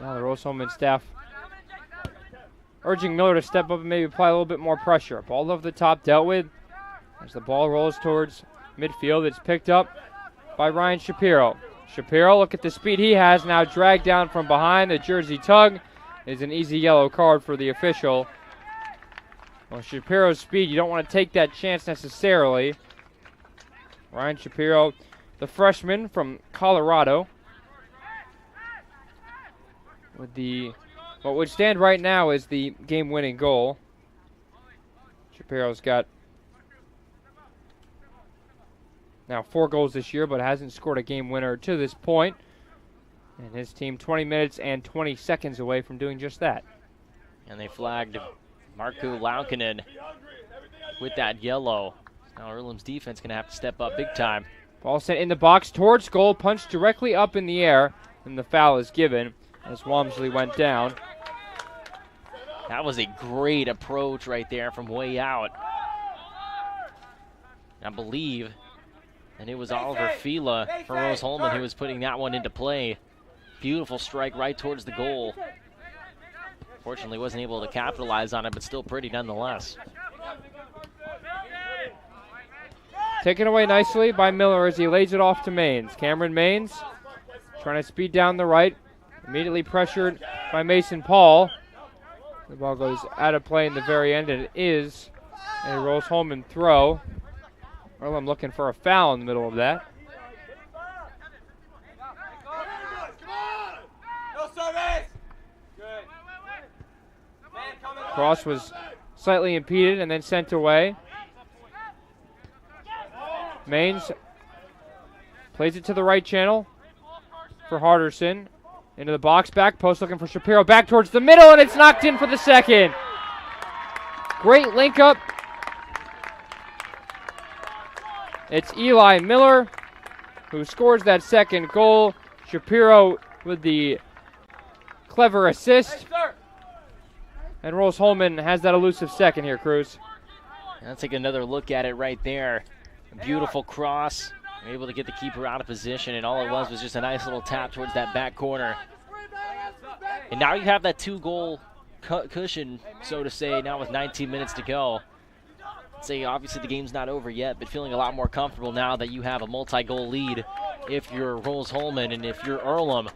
Now the Rose-Hulman staff urging Miller to step up and maybe apply a little bit more pressure. Ball over the top, dealt with. As the ball rolls towards midfield, it's picked up by Ryan Shapiro. Shapiro, look at the speed he has, now dragged down from behind. The jersey tug is an easy yellow card for the official. Well, Shapiro's speed, you don't want to take that chance necessarily. Ryan Shapiro, the freshman from Colorado, with the what would stand right now as the game-winning goal. Shapiro's got now 4 goals this year, but hasn't scored a game winner to this point. And his team 20 minutes and 20 seconds away from doing just that. And they flagged Markku Laukkanen with that yellow. Now Earlham's defense going to have to step up big time. Ball sent in the box towards goal, punched directly up in the air, and the foul is given as Walmsley went down. That was a great approach right there from way out. I believe, and it was Oliver Fila for Rose-Hulman who was putting that one into play. Beautiful strike right towards the goal. Fortunately wasn't able to capitalize on it, but still pretty nonetheless. Taken away nicely by Miller as he lays it off to Maines. Cameron Maines trying to speed down the right. Immediately pressured by Mason Paul. The ball goes out of play in the very end, and it is a Rose-Hulman throw. Earlham looking for a foul in the middle of that. Cross was slightly impeded and then sent away. Maines plays it to the right channel for Harderson. Into the box, back post looking for Shapiro. Back towards the middle, and it's knocked in for the second. Great link up. It's Eli Miller who scores that second goal. Shapiro with the clever assist. And Rose-Hulman has that elusive second here, Cruz. Let's take another look at it right there. A beautiful cross. Able to get the keeper out of position, and all it was just a nice little tap towards that back corner. And now you have that 2-goal cushion, so to say, now with 19 minutes to go. I'd say obviously the game's not over yet, but feeling a lot more comfortable now that you have a multi-goal lead if you're Rose-Hulman, and if you're Earlham,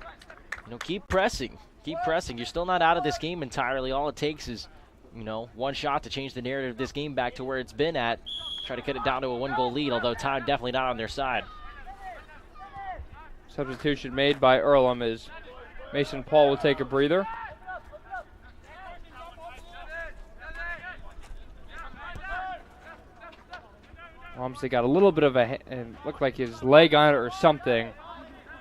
keep pressing. Keep pressing. You're still not out of this game entirely. All it takes is, one shot to change the narrative of this game back to where it's been at. Try to cut it down to a 1-goal lead, although time definitely not on their side. Substitution made by Earlham as Mason Paul will take a breather. Walmsley got a little bit of and looked like his leg on it or something.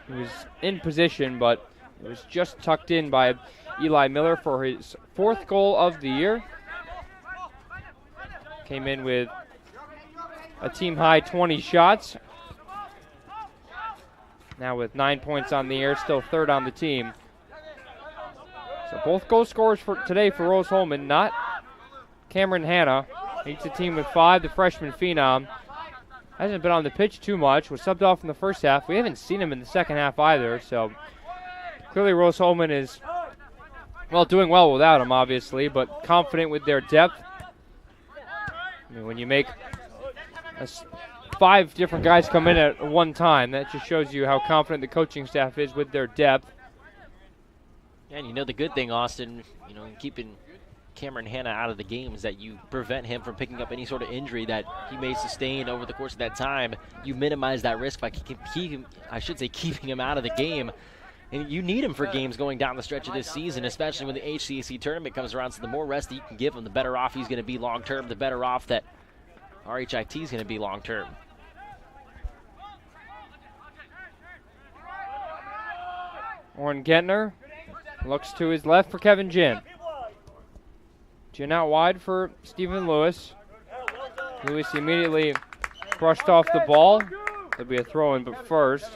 He was in position, but it was just tucked in by Eli Miller for his 4th goal of the year. Came in with a team-high 20 shots. Now with 9 points on the year, still 3rd on the team. So both goal scorers for today for Rose-Hulman, not Cameron Hanna. Leads the team with 5, the freshman phenom. Hasn't been on the pitch too much, was subbed off in the first half. We haven't seen him in the second half either, so clearly Rose-Hulman is, doing well without him, obviously, but confident with their depth. I mean, when you make 5 different guys come in at one time, that just shows you how confident the coaching staff is with their depth. And the good thing, Austin, keeping Cameron Hanna out of the game is that you prevent him from picking up any sort of injury that he may sustain over the course of that time. You minimize that risk by keeping him out of the game. And you need him for games going down the stretch of this season, especially when the HCAC tournament comes around. So the more rest that you can give him, the better off he's going to be long-term, the better off that RHIT is going to be long-term. Oren Gentner looks to his left for Kevin Ginn. Ginn out wide for Stephen Lewis. Lewis immediately brushed off the ball. There'll be a throw-in, but first,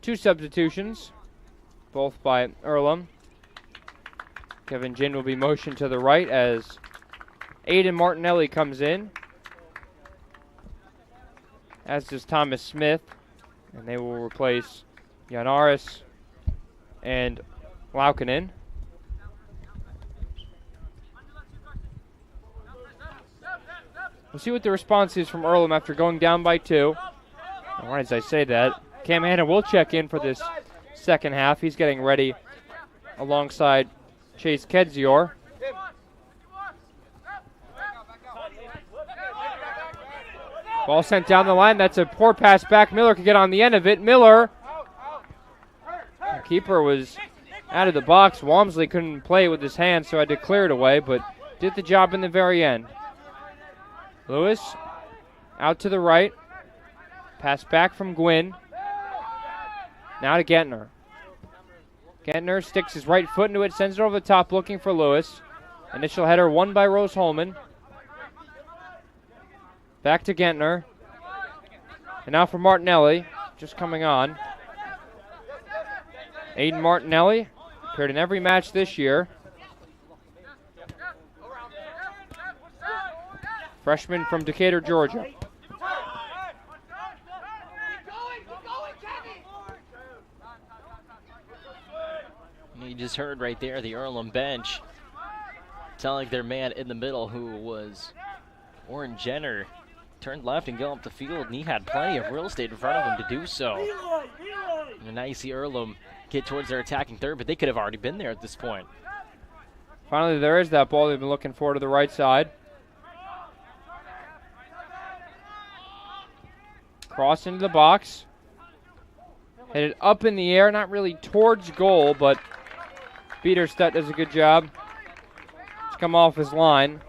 2 substitutions, both by Earlham. Kevin Ginn will be motioned to the right as Aiden Martinelli comes in, as does Thomas Smith, and they will replace Janaris and Laukkanen. We'll see what the response is from Earlham after going down by 2. And right as I say that, Cam Hanna will check in for this second half. He's getting ready alongside Chase Kedzior. Ball sent down the line. That's a poor pass back. Miller could get on the end of it. Miller. The keeper was out of the box. Walmsley couldn't play with his hands, so had to clear it away, but did the job in the very end. Lewis out to the right. Pass back from Gwynn. Now to Gentner. Gentner sticks his right foot into it, sends it over the top looking for Lewis. Initial header won by Rose-Hulman. Back to Gentner. And now for Martinelli, just coming on. Aiden Martinelli appeared in every match this year. Freshman from Decatur, Georgia. You just heard right there the Earlham bench telling their man in the middle, who was Warren Jenner, turned left and go up the field, and he had plenty of real estate in front of him to do so. And now you see Earlham get towards their attacking third, but they could have already been there at this point. Finally, there is that ball they've been looking for to the right side. Cross into the box. Headed up in the air, not really towards goal, but Biederstedt does a good job. It's come off his line.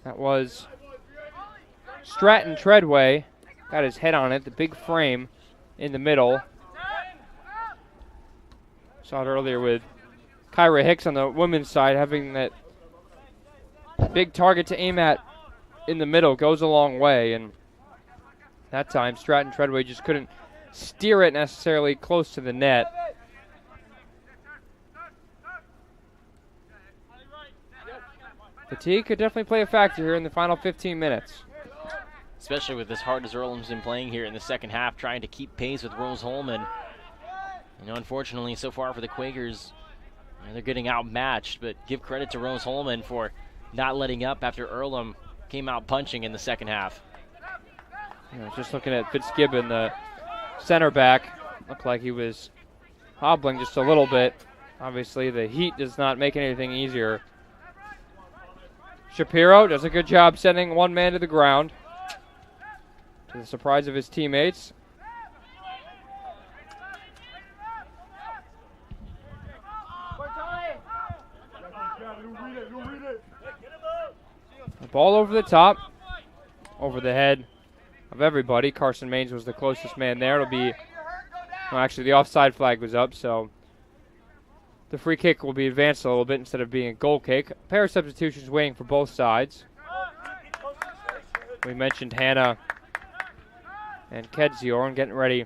That was Stratton Treadway. Got his head on it, the big frame in the middle. Saw it earlier with Kyra Hicks on the women's side, having that big target to aim at in the middle goes a long way, and that time Stratton Treadway just couldn't steer it necessarily close to the net. Fatigue could definitely play a factor here in the final 15 minutes. Especially with as hard as Earlham's been playing here in the second half, trying to keep pace with Rose-Hulman. Unfortunately, so far for the Quakers, they're getting outmatched, but give credit to Rose-Hulman for not letting up after Earlham came out punching in the second half. Just looking at Fitzgibbon, the center back, looked like he was hobbling just a little bit. Obviously, the heat does not make anything easier. Shapiro does a good job sending one man to the ground, to the surprise of his teammates. The ball over the top, over the head of everybody. Carson Maines was the closest man there. It'll be, well, actually the offside flag was up, so the free kick will be advanced a little bit instead of being a goal kick. A pair of substitutions waiting for both sides. We mentioned Hannah and Kedzior getting ready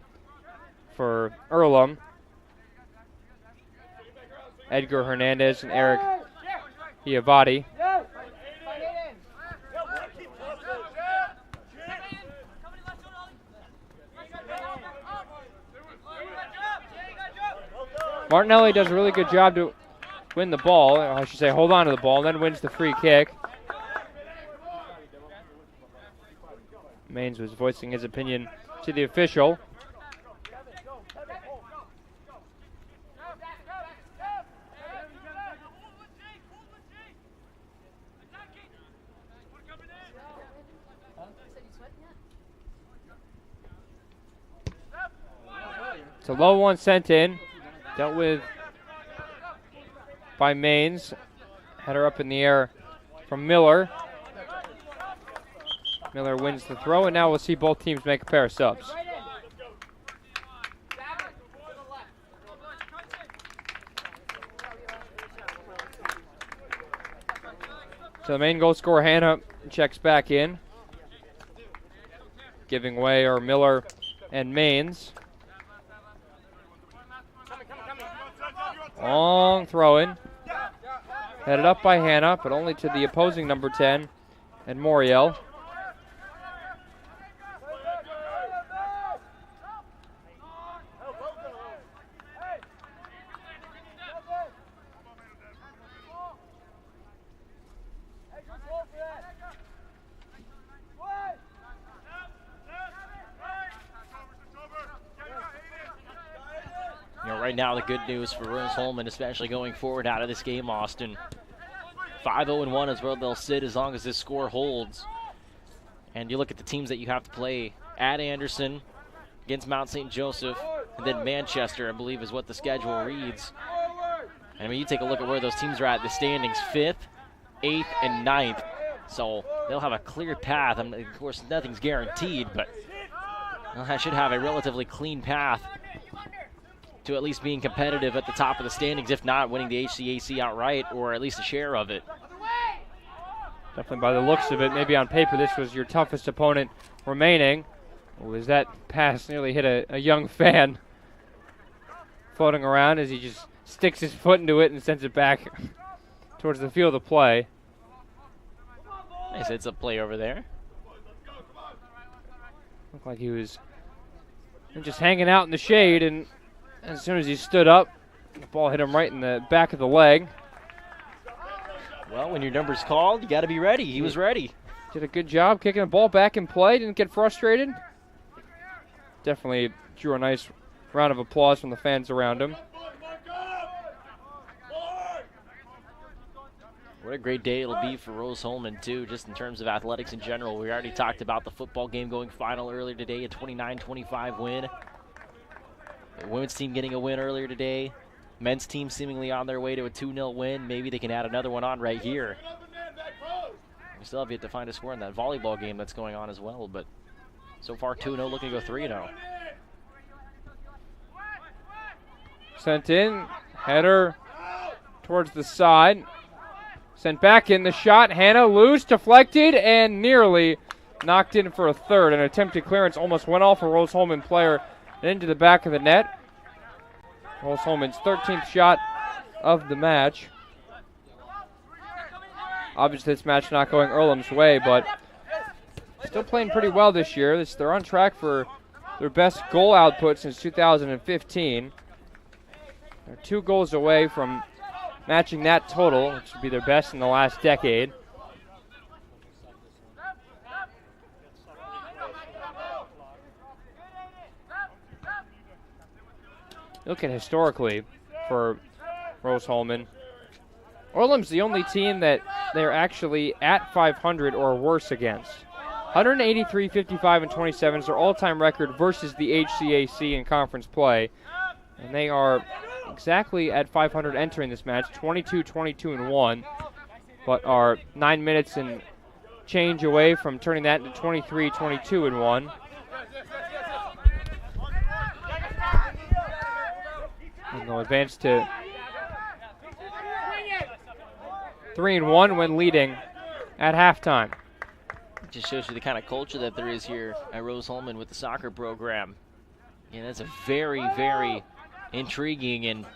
for Earlham. Edgar Hernandez and Eric Iavati. Martinelli does a really good job to win the ball, or I should say hold on to the ball, and then wins the free kick. Maines was voicing his opinion to the official. It's a low one sent in. Dealt with by Maines. Header up in the air from Miller. Miller wins the throw, and now we'll see both teams make a pair of subs. So the main goal scorer, Hannah, checks back in. Giving way, or Miller and Mains. Long throw in. Headed up by Hannah, but only to the opposing number 10 and Moriel. Right now, the good news for Rose-Hulman, especially going forward out of this game, Austin. 5-0-1 is where they'll sit as long as this score holds. And you look at the teams that you have to play at Anderson, against Mount St. Joseph, and then Manchester, I believe, is what the schedule reads. And I mean, you take a look at where those teams are at the standings, 5th, 8th, and 9th. So they'll have a clear path. I mean, of course, nothing's guaranteed, but I should have a relatively clean path to at least being competitive at the top of the standings, if not winning the HCAC outright, or at least a share of it. Definitely by the looks of it, maybe on paper this was your toughest opponent remaining. As that pass nearly hit a young fan floating around as he just sticks his foot into it and sends it back towards the field of play. Nice heads-up play over there. Looked like he was just hanging out in the shade, and as soon as he stood up, the ball hit him right in the back of the leg. Well, when your number's called, you got to be ready. He was ready. Did a good job kicking the ball back in play. Didn't get frustrated. Definitely drew a nice round of applause from the fans around him. What a great day it'll be for Rose-Hulman, too, just in terms of athletics in general. We already talked about the football game going final earlier today, a 29-25 win. The women's team getting a win earlier today. Men's team seemingly on their way to a 2-0 win. Maybe they can add another one on right here. We still have yet to find a score in that volleyball game that's going on as well, but so far 2-0, looking to go 3-0. Sent in, header towards the side. Sent back in the shot. Hannah loose, deflected, and nearly knocked in for a third. An attempted clearance almost went off a Rose-Hulman player into the back of the net. Rose-Hulman's 13th shot of the match. Obviously, this match not going Earlham's way, but still playing pretty well this year. They're on track for their best goal output since 2015. They're 2 goals away from matching that total, which would be their best in the last decade. Look at historically for Rose-Hulman. Earlham's the only team that they're actually at 500 or worse against. 183, 55, and 27 is their all-time record versus the HCAC in conference play. And they are exactly at 500 entering this match, 22, 22, and 1, but are 9 minutes and change away from turning that into 23, 22, and 1. And they'll advance to 3-1 when leading at halftime. It just shows you the kind of culture that there is here at Rose-Hulman with the soccer program. And that's a very, very intriguing and,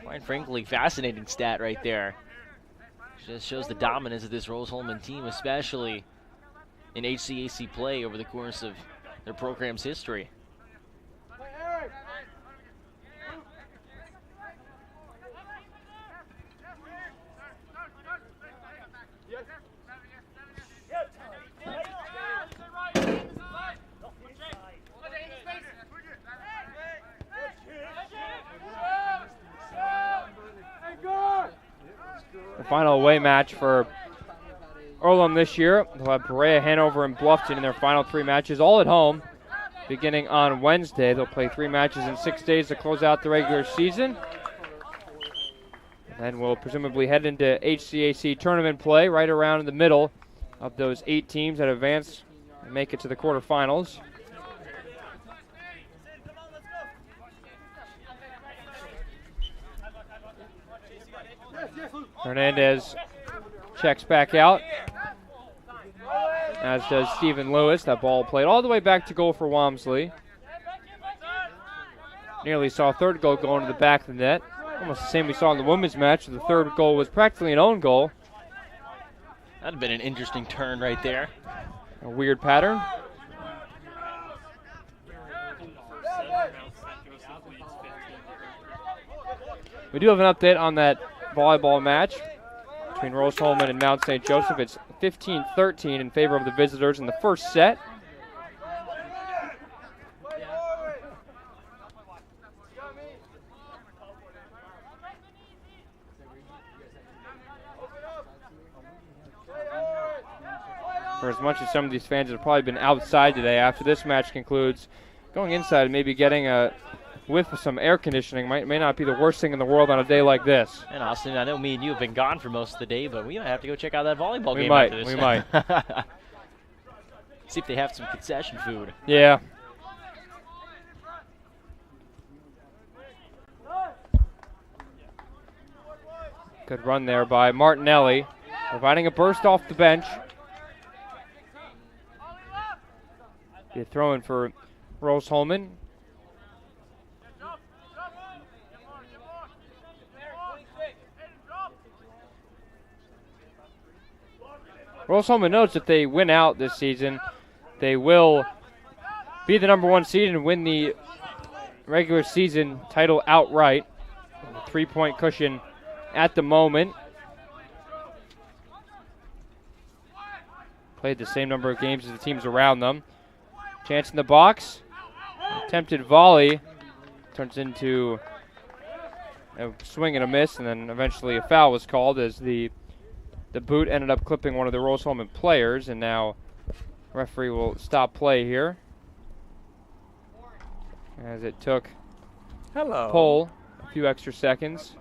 quite frankly, fascinating stat right there. Just shows the dominance of this Rose-Hulman team, especially in HCAC play over the course of their program's history. The final away match for Earlham this year. They'll have Berea, Hanover, and Bluffton in their final 3 matches, all at home, beginning on Wednesday. They'll play 3 matches in 6 days to close out the regular season. And then we'll presumably head into HCAC tournament play right around in the middle of those 8 teams that advance and make it to the quarterfinals. Hernandez checks back out, as does Stephen Lewis. That ball played all the way back to goal for Walmsley. nearly saw a third goal go into the back of the net. Almost the same we saw in the women's match. The third goal was practically an own goal. That'd have been an interesting turn right there. A weird pattern. We do have an update on that volleyball match between Rose-Hulman and Mount St. Joseph. It's 15-13 in favor of the visitors in the first set. For as much as some of these fans have probably been outside today, after this match concludes, going inside and maybe getting a whiff of some air conditioning may not be the worst thing in the world on a day like this. And Austin, I know me and you have been gone for most of the day, but we might have to go check out that volleyball game might, after this. We might. See if they have some concession food. Yeah. Good run there by Martinelli, providing a burst off the bench. Be a throw-in for Rose-Hulman. Rose-Hulman notes if they win out this season, they will be the #1 seed and win the regular season title outright. A 3-point cushion at the moment. Played the same number of games as the teams around them. Chance in the box. Attempted volley. Turns into a swing and a miss, and then eventually a foul was called as the boot ended up clipping one of the Rose-Hulman players, and now referee will stop play here as it took pull a few extra seconds.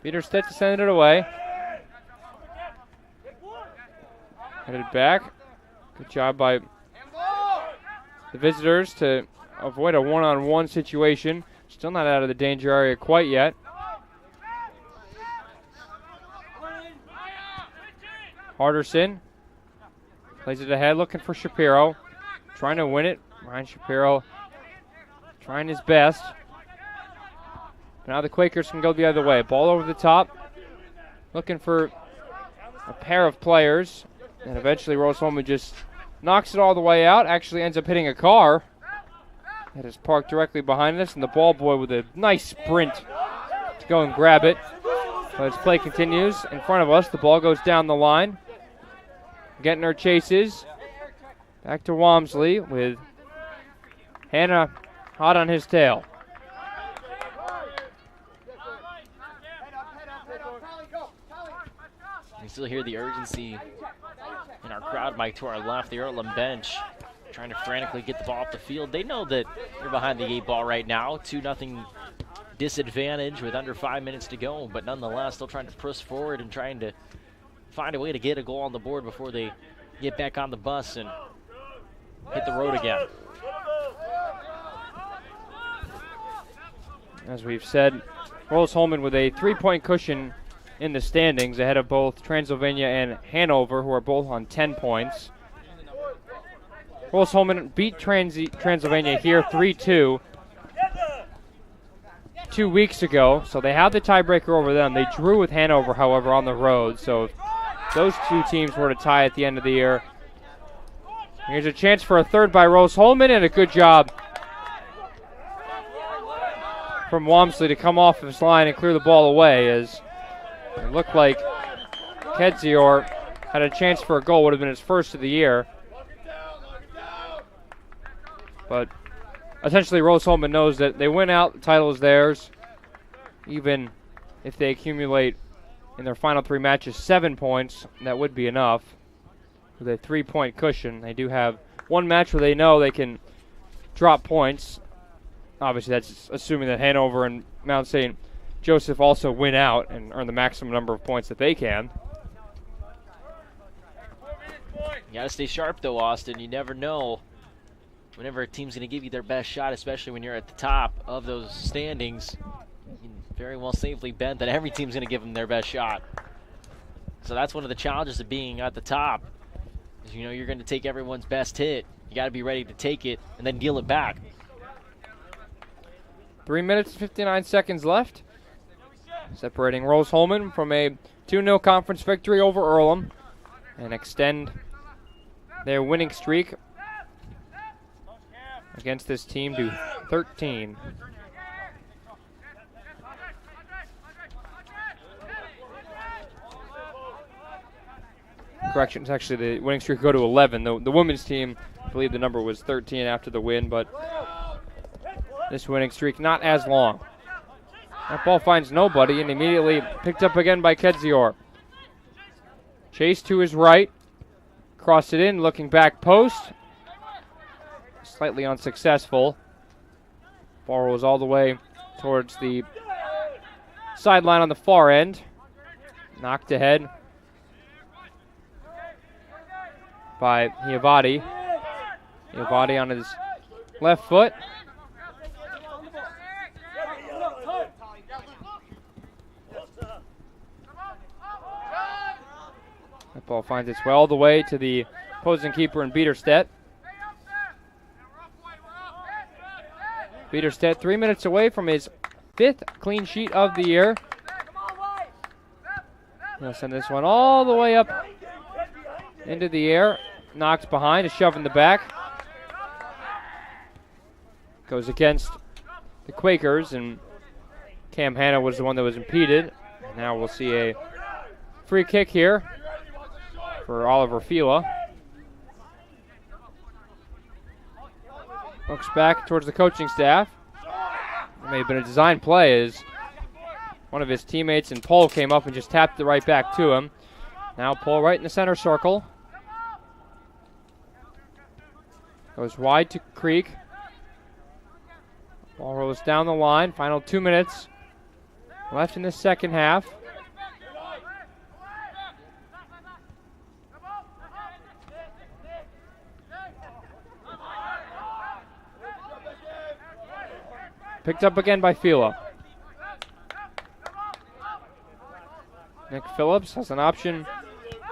Peter Stett to send it away. Headed back. Good job by the visitors to avoid a one-on-one situation. Still not out of the danger area quite yet. Harderson plays it ahead, looking for Shapiro. Trying to win it. Ryan Shapiro trying his best. Now the Quakers can go the other way. Ball over the top. Looking for a pair of players. And eventually Rose-Hulman just knocks it all the way out. Actually ends up hitting a car that is parked directly behind us. And the ball boy with a nice sprint to go and grab it. So as play continues in front of us, the ball goes down the line. Gentner chases. Back to Walmsley with Hannah hot on his tail. You still hear the urgency in our crowd mic to our left, the Earlham bench, trying to frantically get the ball off the field. They know that they're behind the 8 ball right now, 2-0 disadvantage with under 5 minutes to go, but nonetheless still trying to push forward and trying to find a way to get a goal on the board before they get back on the bus and hit the road again. As we've said, Rose-Hulman with a 3-point cushion in the standings ahead of both Transylvania and Hanover, who are both on 10 points. Rose-Hulman beat Transylvania here 3-2 2 weeks ago, so they have the tiebreaker over them. They drew with Hanover, however, on the road, so if those two teams were to tie at the end of the year, here's a chance for a third by Rose-Hulman, and a good job from Walmsley to come off his line and clear the ball away, as it looked like Kedzior had a chance for a goal, would have been his first of the year. But essentially Rose-Hulman knows that they win out, the title is theirs. Even if they accumulate in their final 3 matches 7 points, that would be enough. With a 3-point cushion, they do have one match where they know they can drop points. Obviously that's assuming that Hanover and Mount St. Joseph also win out and earn the maximum number of points that they can. You gotta stay sharp though, Austin. You never know whenever a team's going to give you their best shot, especially when you're at the top of those standings, you can very well safely bet that every team's going to give them their best shot. So that's one of the challenges of being at the top. Is you're going to take everyone's best hit. You got to be ready to take it and then deal it back. 3 minutes, 59 seconds left. Separating Rose-Hulman from a 2-0 conference victory over Earlham and extend their winning streak against this team to 13. Correction, it's actually the winning streak go to 11. The women's team, I believe the number was 13 after the win, but this winning streak not as long. That ball finds nobody and immediately picked up again by Kedzior. Chase to his right. Crossed it in, looking back post. Slightly unsuccessful. Ball rolls all the way towards the sideline on the far end. Knocked ahead by Hiavati. Hiavati on his left foot. That ball finds its way all the way to the opposing keeper in Biederstedt. Biederstedt 3 minutes away from his 5th clean sheet of the year. He'll send this one all the way up into the air. Knocked behind, a shove in the back. Goes against the Quakers, and Cam Hanna was the one that was impeded. Now we'll see a free kick here for Oliver Fila. Looks back towards the coaching staff. It may have been a design play as one of his teammates and Paul came up and just tapped it right back to him. Now Paul right in the center circle. Goes wide to Creek. Ball rolls down the line. Final 2 minutes left in the second half. Picked up again by Fila. Nick Phillips has an option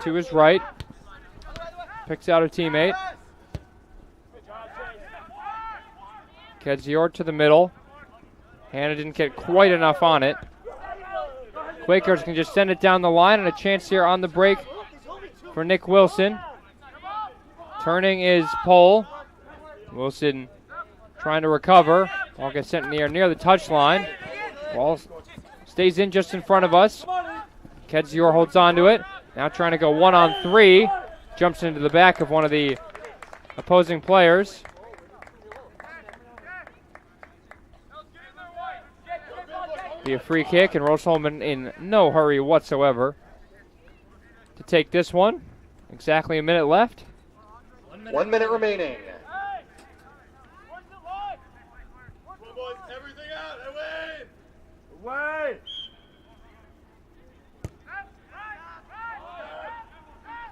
to his right. Picks out a teammate. Kedzior to the middle. Hannah didn't get quite enough on it. Quakers can just send it down the line, and a chance here on the break for Nick Wilson. Turning is Pole. Wilson trying to recover. Ball gets sent in the air near the touchline. Ball stays in just in front of us. Kedzior holds on to it. Now trying to go 1-on-3. Jumps into the back of one of the opposing players. Be a free kick, and Rose-Hulman in no hurry whatsoever to take this one. Exactly a minute left. 1 minute remaining.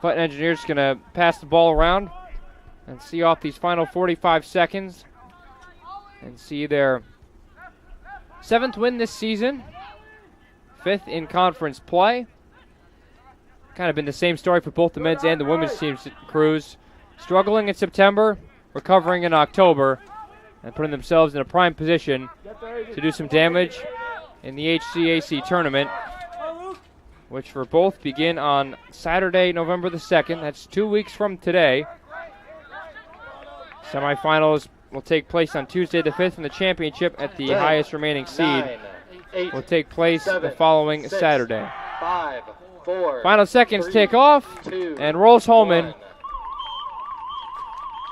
Fighting Engineers going to pass the ball around and see off these final 45 seconds and see their 7th win this season, 5th in conference play. Kind of been the same story for both the men's and the women's teams crews. Struggling in September, recovering in October, and putting themselves in a prime position to do some damage in the HCAC tournament, which for both begin on Saturday, November the 2nd. That's 2 weeks from today. Semifinals will take place on Tuesday the 5th, and the championship at the highest remaining seed will take place the following Saturday. 5, 4, Final seconds tick off, and Rose-Hulman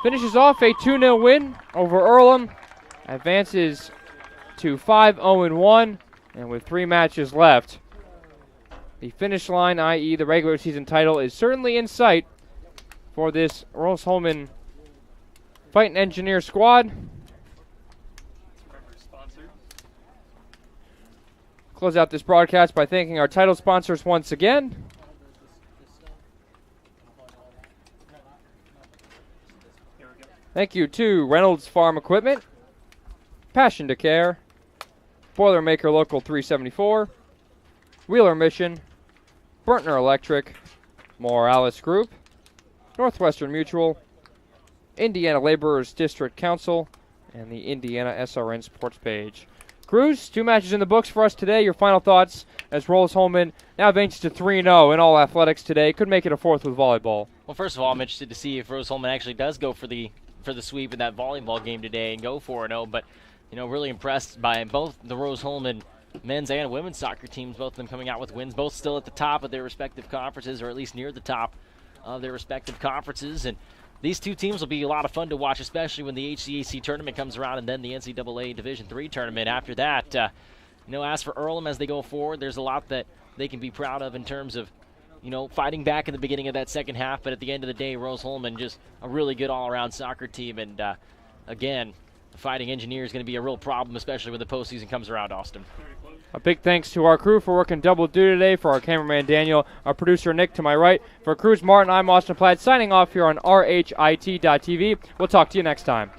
finishes off a 2-0 win over Earlham, advances to 5-0-1, and with 3 matches left, the finish line, i.e. the regular season title, is certainly in sight for this Rose-Hulman Fighting Engineer squad. Close out this broadcast by thanking our title sponsors once again. Thank you to Reynolds Farm Equipment, Passion to Care, Boilermaker Local 374, Wheeler Mission, Burtner Electric, Morales Group, Northwestern Mutual, Indiana Laborers District Council, and the Indiana SRN Sports Page. Cruz, 2 matches in the books for us today. Your final thoughts as Rose-Hulman now advances to 3-0 in all athletics today. Could make it a 4th with volleyball. Well, first of all, I'm interested to see if Rose-Hulman actually does go for the sweep in that volleyball game today and go 4-0. But, really impressed by both the Rose-Hulman men's and women's soccer teams, both of them coming out with wins, both still at the top of their respective conferences, or at least near the top of their respective conferences. And these two teams will be a lot of fun to watch, especially when the HCAC tournament comes around and then the NCAA Division III tournament after that. As for Earlham as they go forward, there's a lot that they can be proud of in terms of, fighting back in the beginning of that second half. But at the end of the day, Rose-Hulman just a really good all-around soccer team. And, again, the Fighting Engineer is going to be a real problem, especially when the postseason comes around, Austin. A big thanks to our crew for working double duty today, for our cameraman Daniel, our producer Nick to my right. For Cruz Martin, I'm Austin Platt, signing off here on RHIT.TV. We'll talk to you next time.